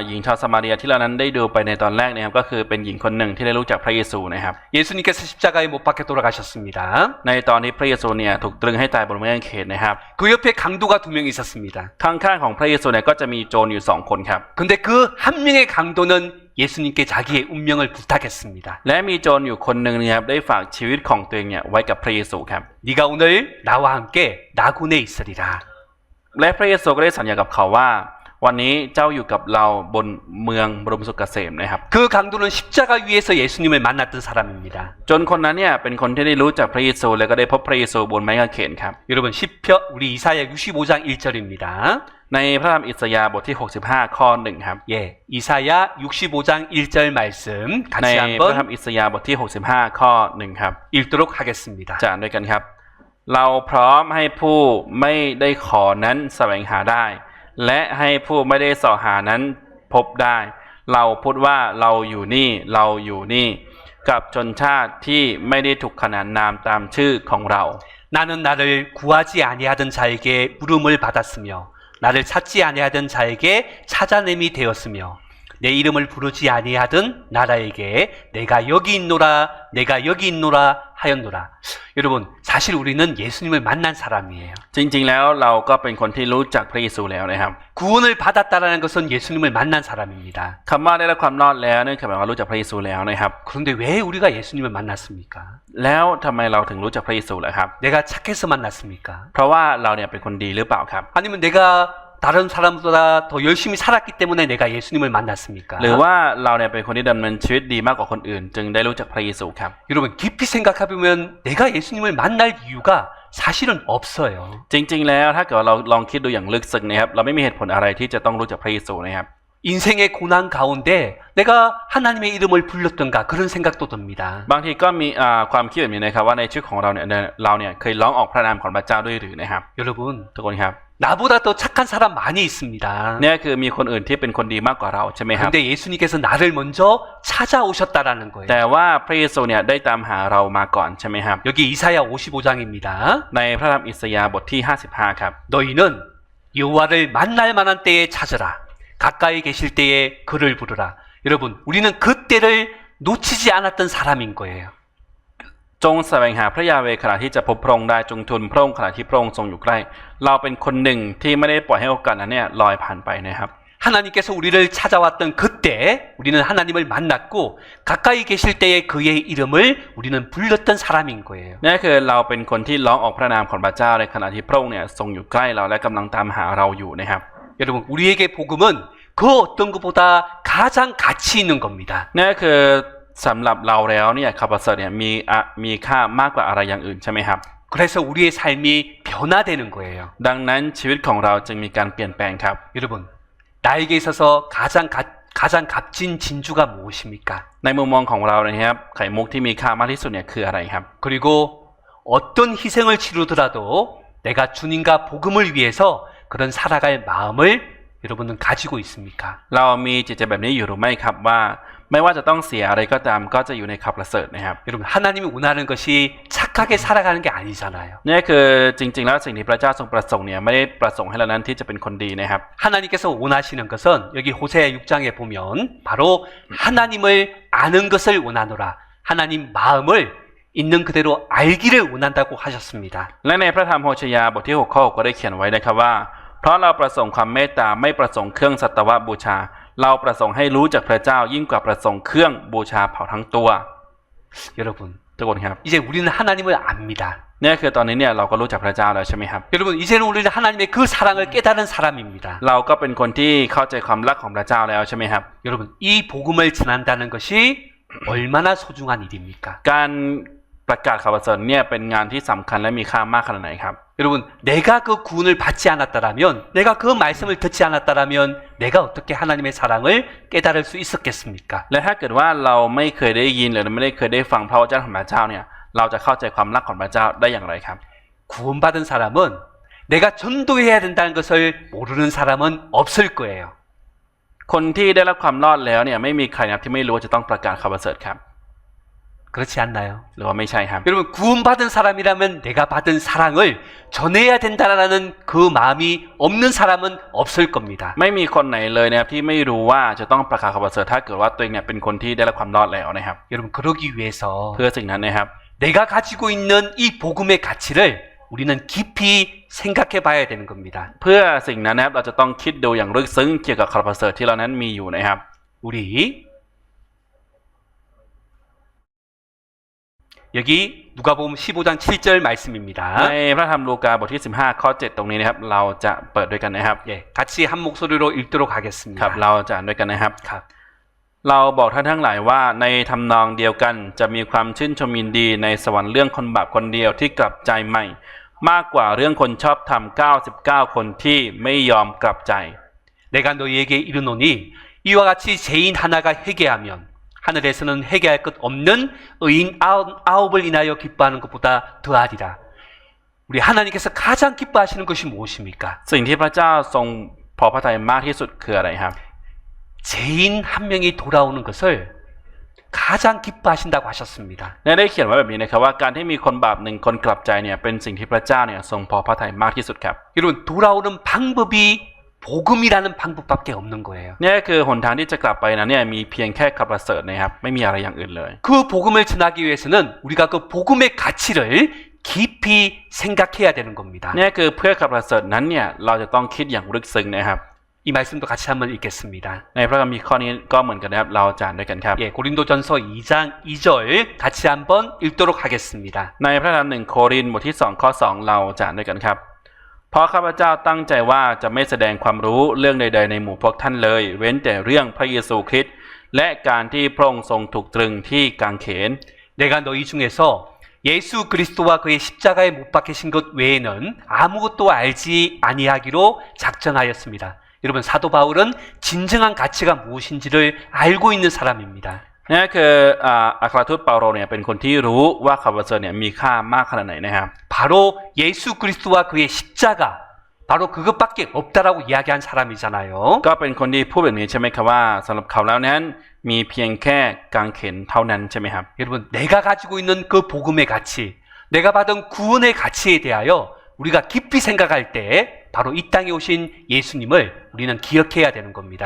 หญิงชาวสมาเรียที่เรานั้นได้ดูไปในตอนแรกนะครับก็คือเป็นหญิงคนหนึ่งที่ได้รู้จักพระเยซูนะครับ 예수님께서 십자가에 못 박혀 돌아가셨습니다. ในตอนที่พระเยซูเนี่ยถูกตรึงให้ตายบนไม้กางเขนนะครับ 그 옆에 강도가 2명 있었습니다. ข้างๆของพระเยซูเนี่ยก็จะมีโจรอยู่2 คนครับ 근데 그 한 명의 강도는 예수님께 자기의 운명을 부탁했습니다. และมีโจรอยู่คนหนึ่งนะครับได้ฝากชีวิตของตัวเองเนี่ยไว้กับพระเยซูครับ 네가 오늘 나와 함께 나군에 있으리라. และพระเยซูก็ได้สัญญากับเขาว่าวันนี้เจ้าอยู่กับเราบนเมืองบรมสุขเกษมนะครับ 그 강도는 십자가 위에서 예수님을 만났던 사람입니다. จนคนนั้นเนี่ยเป็นคนที่ได้รู้จักพระเยซูและก็ได้พบพระเยซูบนไม้กางเขนครับ 여러분 시편 우리 이사야 65장 1절입니다. ในพระธรรมอิสยาห์บทที่65ข้อ1ครับ 예, 이사야 65장 1절 말씀 ใน 같이 พระธรรม 한번 อิสยาห์บทที่65ข้อ1ครับ 읽도록 하겠습니다. จะอ่านด้วยกันครับ เราพร้อมให้ผู้ไม่ได้ขอนั้นแสวงหาได้ และให้ผู้ไม่ได้เสาะหานั้นพบได้ เราพูดว่าเราอยู่นี่เราอยู่นี่ กับชนชาติที่ไม่ได้ถูกขนานนามตามชื่อของเรา 나는 나를 구하지 아니하던 자에게 부름을 받았으며 나를 찾지 아니하던 자에게 찾아냄이 되었으며 내 이름을 부르지 아니하던 나라에게 내가 여기 있노라 내가 여기 있노라 하였노라. 여러분 사실 우리는 예수님을 만난 사람이에요. จริงๆแล้วเราก็เป็นคนที่รู้จักพระเยซูแล้วนะครับ 구원을 받았다라는 것은 예수님을 만난 사람입니다. คำว่าได้รับความรอดแล้วนั่นคือหมายว่ารู้จักพระเยซูแล้วนะครับ 그런데 왜 우리가 예수님을 만났습니까? แล้วทำไมเราถึงรู้จักพระเยซูล่ะครับ 내가 착해서 만났습니까? เพราะว่าเราเนี่ยเป็นคนดีหรือเปล่าครับ 아니면 내가 다른 사람보다 더 열심히 살았기 때문에 내가 예수님을 만났습니까? หรือว่าเราเนี่ยเป็นคนที่ดำเนินชีวิตดีมากกว่าคนอื่น จึงได้รู้จักพระเยซูครับ 여러분 깊이 생각해보면 내가 예수님을 만날 이유가 사실은 없어요. จริงๆแล้วถ้าเกิดว่าเราลองคิดดูอย่างลึกซึ้งนะครับเราไม่มีเหตุผลอะไรที่จะต้องรู้จักพระเยซูนะครับ 인생의 고난 가운데 내가 하나님의 이름을 불렀던가 그런 생각도 듭니다. บางทีก็มีความคิดแบบนี้นะครับว่าในชีวิตของเราเนี่ยเคยร้องออกพระนามของพระเจ้าด้วยหรือนะครับ 여러분 ทุกคนครับ 나보다 더 착한 사람 많이 있습니다. เนี่ยคือมีคนอื่นที่เป็นคนดีมากกว่าเราใช่ไหมครับ 근데 예수님께서 나를 먼저 찾아오셨다라는 거예요. แต่ว่าพระเยซูเนี่ยได้ตามหาเรามาก่อนใช่ไหมครับ 여기 이사야 55장입니다. ในพระธรรมอิสยาห์บทที่55ครับ 너희는 여호와를 만날 만한 때에 찾으라. 가까이 계실 때에 그를 부르라. 여러분, 우리는 그 때를 놓치지 않았던 사람인 거예요. จงแสวงหาพระยาเวห์ขณะที่จะพบพระองค์ได้จงทูลพระองค์ขณะที่พระองค์ทรงอยู่ใกล้เราเป็นคนหนึ่งที่ไม่ได้ปล่อยให้โอกาสนั้นเนี่ยลอยผ่านไปนะครับ 하나님께서 우리를 찾아왔던 그때 우리는 하나님을 만났고 가까이 계실 때에 그의 이름을 우리는 불렀던 사람인 거예요. นี่คือเราเป็นคนที่ร้องออกพระนามของพระเจ้าในขณะที่พระองค์เนี่ยทรงอยู่ใกล้เราและกำลังตามหาเราอยู่นะครับ 여러분, 우리에게 복음은 그 어떤 것보다 가장 가치 있는 겁니다. นี่คือสำหรับเราแล้วเนี่ยข่าวประเสริฐเนี่ยมีค่ามากกว่าอะไรอย่างอื่นใช่ไหมครับ 그래서 우리의 삶이 변화되는 거예요. ดังนั้นชีวิตของเราจึงมีการเปลี่ยนแปลงครับ 여러분, 나에게 있어서 가장 값진 진주가 무엇입니까? ในมุมมองของเรานะครับไข่มุกที่มีค่ามากที่สุดเนี่ยคืออะไรครับ 그리고 어떤 희생을 치르더라도 내가 주님과 복음을 위해서 그런 살아갈 마음을 여러분은 가지고 있습니까? เรามีจิตใจแบบนี้อยู่หรือไม่ครับว่าไม่ว่าจะต้องเสียอะไรก็ตามก็จะอยู่ในข่าวประเสริฐนะครับ 여러분, 하나님이 원하는 것이 착하게 살아가는 게 아니잖아요. นี่คือจริงๆแล้วสิ่งที่พระเจ้าทรงประสงค์เนี่ยไม่ได้ประสงค์ให้เรานั้นที่จะเป็นคนดีนะครับ 하나님께서 원하시는 것은 여기 호세아 6장에 보면 바로 하나님을 아는 것을 원하노라. 하나님 마음을 있는 그대로 알기를 원한다고 하셨습니다. และในพระธรรมโฮชยาบทที่6ข้อ6ก็ได้เขียนไว้นะครับว่าเพราะเราประสงค์ความเมตตาไม่ประสงค์เครื่องสัตวบูชาเราประสงค์ให้รู้จักพระเจ้ายิ่งกว่าประสงค์เครื่องบูชาเผาทั้งตัว 여러분, ทุกคนครับ 이제 우리는 하나님을 압니다. นี่คือตอนนี้เนี่ยเราก็รู้จักพระเจ้าแล้วใช่ไหมครับ 여러분, 이제는 우리는 하나님의 그 사랑을 깨달은 사람입니다. เราก็เป็นคนที่เข้าใจความรักของพระเจ้าแล้วใช่ไหมครับ 여러분, 이 복음을 전한다는 것이 얼마나 소중한 일입니까? การประกาศข่าวประเสริฐเนี่ยเป็นงานที่สำคัญและมีค่ามากขนาดไหนครับ 여러분, 내가 그 구원을 받지 않았다라면, 내가 그 말씀을 듣지 않았다라면, 내가 어떻게 하나님의 사랑을 깨달을 수 있었겠습니까? และถ้าเกิดว่าเราไม่เคยได้ยินหรือไม่ได้เคยได้ฟังพระวจนะของพระเจ้าเนี่ยเราจะเข้าใจความรักของพระเจ้าได้อย่างไรครับ 구원받은 사람은 내가 전도해야 된다는 것을 모르는 사람은 없을 거예요. คนที่ได้รับความรอดแล้วเนี่ยไม่มีใครนะครับที่ไม่รู้ว่าจะต้องประกาศข่าวประเสริฐครับ 그렇지 않나요? หรือว่าไม่ใช่ครับ 여러분, 구원받은 사람이라면 내가 받은 사랑을 전해야 된다라는 그 마음이 없는 사람은 없을 겁니다. ไม่มีคนไหนเลยนะครับที่ไม่รู้ว่าจะต้องประกาศข่าวประเสริฐถ้าเกิดว่าตัวเองเนี่ยเป็นคนที่ได้รับความรอดแล้วนะครับ 여러분, 그러기 위해서 เพื่อสิ่งนั้นนะครับ 내가 가지고 있는 이 복음의 가치를 우리는 깊이 생각해 봐야 되는 겁니다. เพื่อสิ่งนั้นนะครับเราจะต้องคิดดูอย่างลึกซึ้งเกี่ยวกับข่าวประเสริฐที่เรานั้นมีอยู่นะครับ 우리 여기 누가복음 15장 7절 말씀입니다. ในพระธรรมลูกาบทที่15ข้อ7ตรงนี้นะครับเราจะเปิดด้วยกันนะครับ 예, 같이 한 목소리로 읽도록 ครับ 하겠습니다. เราจะอ่านด้วยกันนะครับ ครับ เราบอกท่านทั้งหลายว่าในทำนองเดียวกันจะมีความชื่นชมยินดีในสวรรค์เรื่องคนบาปคนเดียวที่กลับใจใหม่ มากกว่าเรื่องคนชอบธรรม99คนที่ไม่ยอมกลับใจ 내가 너희에게 이르노니 이와 같이 죄인 하나가 회개하면 하늘에서는 회개할 것 없는 의인 아홉을 인하여 기뻐하는 것보다 더하리라. 우리 하나님께서 가장 기뻐하시는 것이 무엇입니까? สิ่งที่พระเจ้าทรงพอพระทัยมากที่สุดคืออะไรครับ 죄인 한 명이 돌아오는 것을 가장 기뻐하신다고 하셨습니다. ได้เขียนไว้แบบนี้นะครับว่าการที่มีคนบาปหนึ่งคนกลับใจเนี่ยเป็นสิ่งที่พระเจ้าเนี่ยทรงพอพระทัยมากที่สุดครับ 여러분, 돌아오는 방법이 복음이라는 방법밖에 없는 거예요. นี่คือหนทางที่จะกลับไปนั้นเนี่ยมีเพียงแค่ข่าวประเสริฐนะครับไม่มีอะไรอย่างอื่นเลย 그 복음을 전하기 위해서는 우리가 그 복음의 가치를 깊이 생각해야 되는 겁니다. นี่คือเพื่อข่าวประเสริฐนั้นเนี่ยเราจะต้องคิดอย่างลึกซึ้งนะครับ 이 말씀도 같이 한번 읽겠습니다. ในพระคัมภีร์ข้อนี้ก็เหมือนกันนะครับเราจะอ่านด้วยกันครับ 예, 고린도전서 2장 2절 같이 한번 읽도록 하겠습니다. ในพระธรรม1โครินธ์บทที่2ข้อ2เราจะอ่านด้วยกันครับ เพราะข้าพเจ้าตั้งใจว่าจะไม่แสดงความรู้เรื่องใดๆในหมู่พวกท่านเลย เว้นแต่เรื่องพระเยซูคริสต์และการที่พระองค์ทรงถูกตรึงที่กางเขน 내가 너희 중에서 예수 그리스도와 그의 십자가에 못 박히신 것 외에는 아무것도 알지 아니하기로 작정하였습니다. 여러분 사도 바울은 진정한 가치가 무엇인지를 알고 있는 사람입니다. นี่คืออัครทูตเปาโลเนี่ยเป็นคนที่รู้ว่าข่าวประเสริฐเนี่ยมีค่ามากขนาดไหนนะครับ 바로 예수 그리스도와 그의 십자가 바로 그것밖에 없다라고 이야기한 사람이잖아요. ก็เป็นคนที่พูดแบบนี้ใช่ไหมครับว่าสำหรับเขาแล้วนั้นมีเพียงแค่กางเขนเท่านั้นใช่ไหมครับ 여러분 내가 가지고 있는 그 복음의 가치, 내가 받은 구원의 가치에 대하여 우리가 깊이 생각할 때 바로 이 땅에 오신 예수님을 우리는 기억해야 되는 겁니다.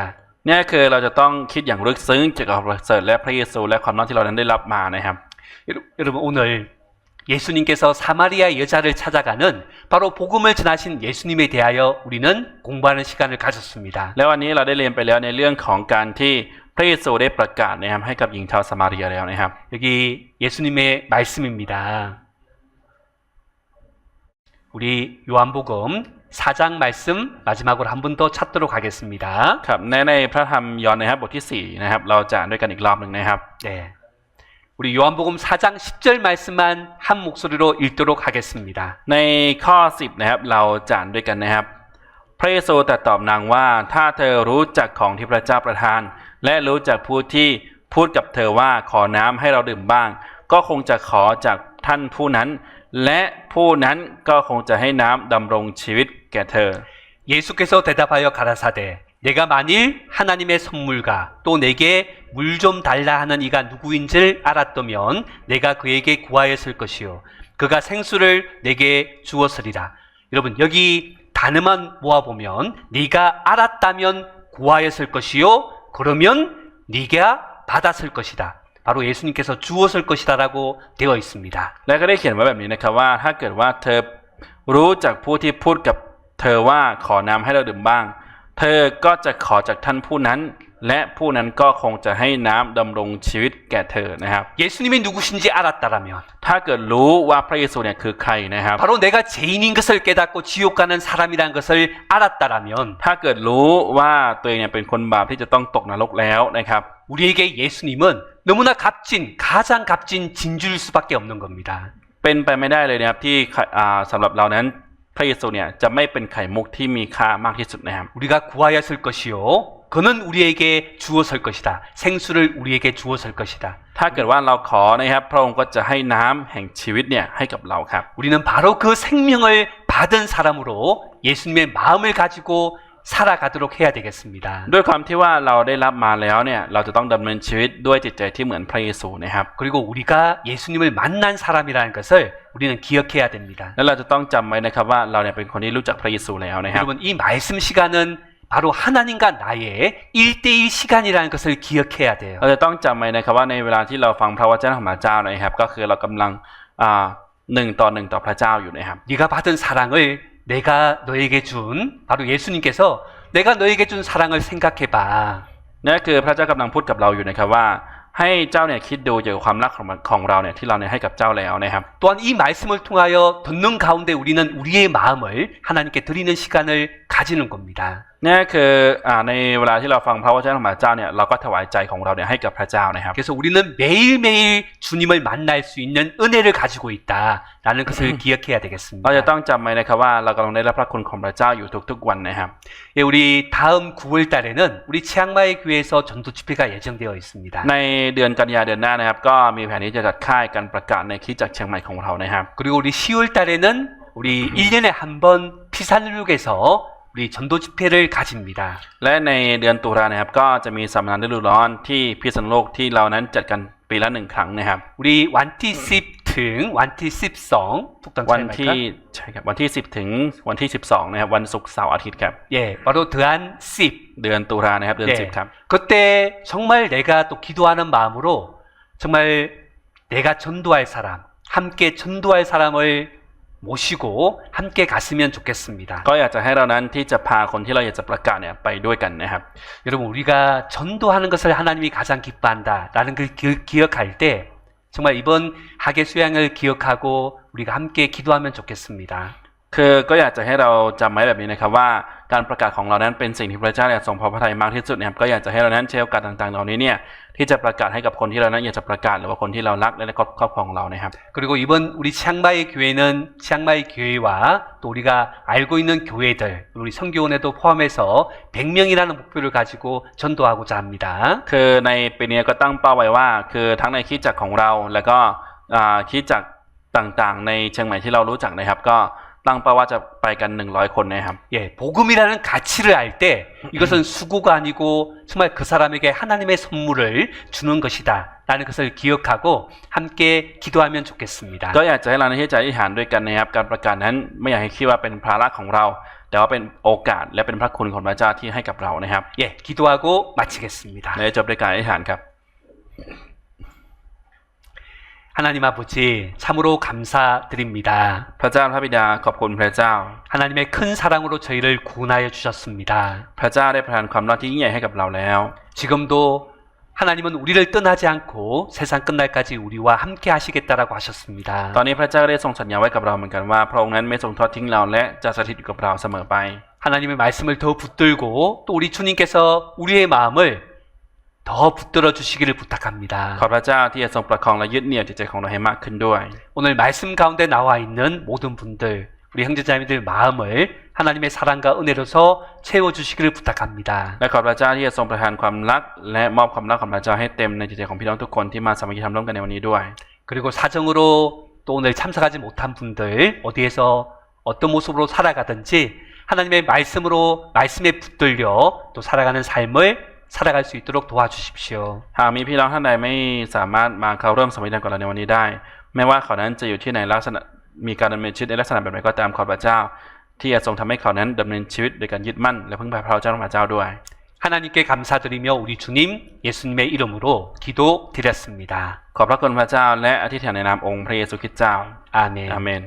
นี่คือเราจะต้องคิดอย่างลึกซึ้งเกี่ยวกับพระประเสริฐและพระเยซูและความรอดที่เรานั้นได้รับมานะครับ 여러분 오늘 예수님께서 사마리아 여자를 찾아가는 바로 복음을 전하신 예수님에 대하여 우리는 공부하는 시간을 가졌습니다. แล้ววันนี้เราได้เรียนไปแล้วในเรื่องของการที่พระเยซูได้ประกาศนะครับให้กับหญิงชาวสมาเรียแล้วนะครับ 여기 예수님의 말씀입니다. 우리 요한복음 4장 말씀 마지막으로 한 번 더 찾도록 하겠습니다. ครับในพระธรรมยอห์นนะครับบทที่4นะครับเราจะอ่านด้วยกันอีกรอบหนึ่งนะครับ 네. 우리 요한복음 4장 10절 말씀만 한 목소리로 읽도록 하겠습니다. ในข้อ10นะครับเราจะอ่านด้วยกันนะครับพระเยซูตรัสตอบนางว่าถ้าเธอรู้จักของที่พระเจ้าประทานและรู้จักผู้ที่พูดกับเธอว่าขอน้ำให้เราดื่มบ้างก็คงจะขอจากท่านผู้นั้นและผู้นั้นก็คงจะให้น้ำดำรงชีวิตแก่เธอ 예수께서 대답하여 가라사대 내가 만일 하나님의 선물과 또 내게 물 좀 달라 하는 이가 누구인지를 알았다면 내가 그에게 구하였을 것이요 그가 생수를 내게 주었으리라. 여러분 여기 단어만 모아보면 네가 알았다면 구하였을 것이요 그러면 네가 받았을 것이다. 바로 예수님께서 주었을 것이다라고 되어 있습니다. และก็ได้เขียนไว้แบบนี้นะครับว่าถ้าเกิดว่าเธอรู้จากผู้ที่พูดกับเธอว่าขอน้ำให้เราดื่มบ้างเธอก็จะขอจากท่านผู้นั้นและผู้นั้นก็คงจะให้น้ำดำรงชีวิตแก่เธอนะครับ 예수님이 누구신지 알았다라면 ถ้าเกิดรู้ว่าพระเยซูเนี่ยคือใครนะครับ 바로 내가 죄인인 것을 깨닫고 지옥 가는 사람이라는 것을 알았다라면 ถ้าเกิดรู้ว่าตัวเองเนี่ยเป็นคนบาปที่จะต้องตกนรกแล้วนะครับ 우리에게 예수님은 너무나 값진 가장 값진 진주일 수밖에 없는 겁니다. เป็นไปไม่ได้เลยนะครับที่สำหรับเรานั้นพระเยซูเนี่ยจะไม่เป็นไข่มุกที่มีค่ามากที่สุดนะครับ 우리가 구하였을 것이요 그는 우리에게 주었을 것이다. 생수를 우리에게 주었을 것이다. ถ้าเกิดว่าเราขอนะครับพระองค์ก็จะให้น้ำแห่งชีวิตเนี่ยให้กับเราครับ 우리는 바로 그 생명을 받은 사람으로 예수님의 마음을 가지고 살아가도록 해야 되겠습니다. ด้วยความที่ว่าเราได้รับมาแล้วเนี่ยเราจะต้องดำเนินชีวิตด้วยจิตใจที่เหมือนพระเยซูนะครับ 그리고 우리가 예수님을 만난 사람이라는 것을 우리는 기억해야 됩니다. และเราจะต้องจำไว้นะครับว่าเราเนี่ยเป็นคนที่รู้จักพระเยซูแล้วนะครับ 여러분 이 말씀 시간은 바로 하나님과 나의 1대1 시간이라는 것을 기억해야 돼요. เราจะต้องจำไว้นะครับว่าในเวลาที่เราฟังพระวจนะของพระเจ้านะครับก็คือเรากำลัง1 ต่อ 1ต่อพระเจ้าอยู่นะครับ 네가 받은 사랑을 내가 너에게 준 바로 예수님께서 내가 너에게 준 사랑을 생각해 봐. นั่นคือพระเจ้ากำลังพูดกับเราอยู่นะครับว่าให้เจ้าเนี่ยคิดดูเกี่ยวกับความรักของเราเนี่ยที่เราเนี่ยให้กับเจ้าแล้วนะครับ 또한 이 말씀을 통하여 듣는 가운데 우리는 우리의 마음을 하나님께 드리는 시간을 가지는 겁니다. นี่คือในเวลาที่เราฟังพระวจนะของพระเจ้าเนี่ยเราก็ถวายใจของเราเนี่ยให้กับพระเจ้านะครับ 그래서 우리는 매일매일 주님을 만날 수 있는 은혜를 가지고 있다라는 것을 기억해야 เรา 되겠습니다. จะต้องจำไว้นะครับว่าเรากำลังได้รับพระคุณของพระเจ้าอยู่ทุกๆวันนะครับ 예, 우리 다음 9월 달에는 우리 치앙마이 교회에서 전도 집회가 예정되어 있습니다. ในเดือนกันยายนเดือนหน้านะครับก็มีแผนที่จะจัดค่ายการประกาศในคริสตจักรเชียงใหม่ของเรานะครับ 그리고 우리 10월 달에는 우리 1년에 한 번 피산누룩에서 우리 전도 집회를 가집니다. และในเดือนตุลานะครับก็จะมีสัมมนาฤดูร้อนที่พิษณุโลกที่เรานั้นจัดกันปีละ1 ครั้งนะครับ 우리 완티십 등 완티십 성 วันที่ใช่ครับวันที่10ถึงวันที่12นะครับวันศุกร์เสาร์อาทิตย์ครับ 예, 바로 드한 십 เดือนตุลานะครับเดือน10ครับ 그때 정말 내가 또 기도하는 마음으로 정말 내가 전도할 사람 함께 전도할 사람을 모시고 함께 갔으면 좋겠습니다. ก็อยากจะให้เรานั้นที่จะพาคนที่เราอยากจะประกาศเนี่ยไปด้วยกันนะครับ 여러분 우리가 전도하는 것을 하나님이 가장 기뻐한다라는 걸 기억할 때 정말 이번 학예 수양을 기억하고 우리가 함께 기도하면 좋겠습니다. คือก็อยากจะให้เราจำไว้แบบนี้นะครับว่าการประกาศของเรานั้นเป็นสิ่งที่พระเจ้าเนี่ยทรงพอพระทัยมากที่สุดนะครับก็อยากจะให้เรานั้นใช้โอกาสต่างๆเหล่านี้เนี่ยที่จะประกาศให้กับคนที่เรานั้นอยากจะประกาศหรือว่าคนที่เรารักและครอบครองเรานะครับ 그리고 이번 우리 치앙마이 교회는 치앙마이 교회와 또 우리가 알고 있는 교회들, 우리 성교원에도 포함해서 100명이라는 목표를 가지고 전도하고자 합니다. คือในปีนี้ก็ตั้งเป้าไว้ว่าคือทั้งในคริสตจักรของเราแล้วก็คริสตจักรต่างๆในเชียงใหม่ที่เรารู้จักนะครับก็ตั้งเป้าว่าจะไปกัน100คนนะครับ 예, 복음이라는 가치를 알 때 이것은 수고가 아니고 정말 그 사람에게 하나님의 선물을 주는 것이다 라는 것을 기억하고 함께 기도하면 좋겠습니다. ก็อยากจะให้เราในที่จะอธิษฐานด้วยกันนะครับการประกาศนั้นไม่อยากให้คิดว่าเป็นภาระของเรา แต่ว่าเป็นโอกาสและเป็นพระคุณของพระเจ้าที่ให้กับเรานะครับ 예, 기도하고 마치겠습니다. และจบด้วยการอธิษฐานครับ 하나님 아버지 참으로 감사드립니다. พระเจ้าพระบิดาขอบคุณพระเจ้า 하나님의 큰 사랑으로 저희를 구원하여 주셨습니다. พระเจ้าได้ประทานความรักที่ยิ่งใหญ่ให้กับเราแล้ว 지금도 하나님은 우리를 떠나지 않고 세상 끝날까지 우리와 함께 하시겠다라고 하셨습니다. ตอนนี้พระเจ้าได้ทรงสัญญาไว้กับเราเหมือนกันว่าพระองค์นั้นไม่ทรงทอดทิ้งเราและจะสถิตอยู่กับเราเสมอไป 하나님의 말씀을 더 붙들고 또 우리 주님께서 우리의 마음을 더 붙들어 주시기를 부탁합니다. ขอพระเจ้าที่จะทรงประคองและยึดเหนี่ยวจิตใจของเราให้มากขึ้นด้วย 오늘 말씀 가운데 나와 있는 모든 분들, 우리 형제자매들 마음을 하나님의 사랑과 은혜로서 채워 주시기를 부탁합니다. และขอพระเจ้าที่จะทรงประทานความรักและมอบความรักของพระเจ้าให้เต็มในจิตใจของพี่น้องทุกคนที่มาสามัคคีทำร่วมกันในวันนี้ด้วย 그리고 사정으로 또 오늘 참석하지 못한 분들 어디에서 어떤 모습으로 살아가든지 하나님의 말씀으로 말씀에 붙들려 또 살아가는 삶을 살아갈 수 있도록 도와주십시오. หากมีพี่น้องท่านใดไม่สามารถมาเข้าร่วมสมัยเรียนกับเราในวันนี้ได้ไม่ว่าเขานั้นจะอยู่ที่ไหนลักษณะมีการดำเนินชีวิตในลักษณะแบบไหนก็ตามขอพระเจ้า ที่จะทรงทำให้เขานั้นดำเนินชีวิตโดยการยึดมั่นและพึ่งพาพระเจ้าพระเจ้าด้วย 하나님께 감사드리며 우리 주님 예수님의 이름으로 기도드렸습니다. ขอบพระคุณพระเจ้าและอธิษฐานในนามองค์พระเยซูคริสต์เจ้า 아멘. อาเมน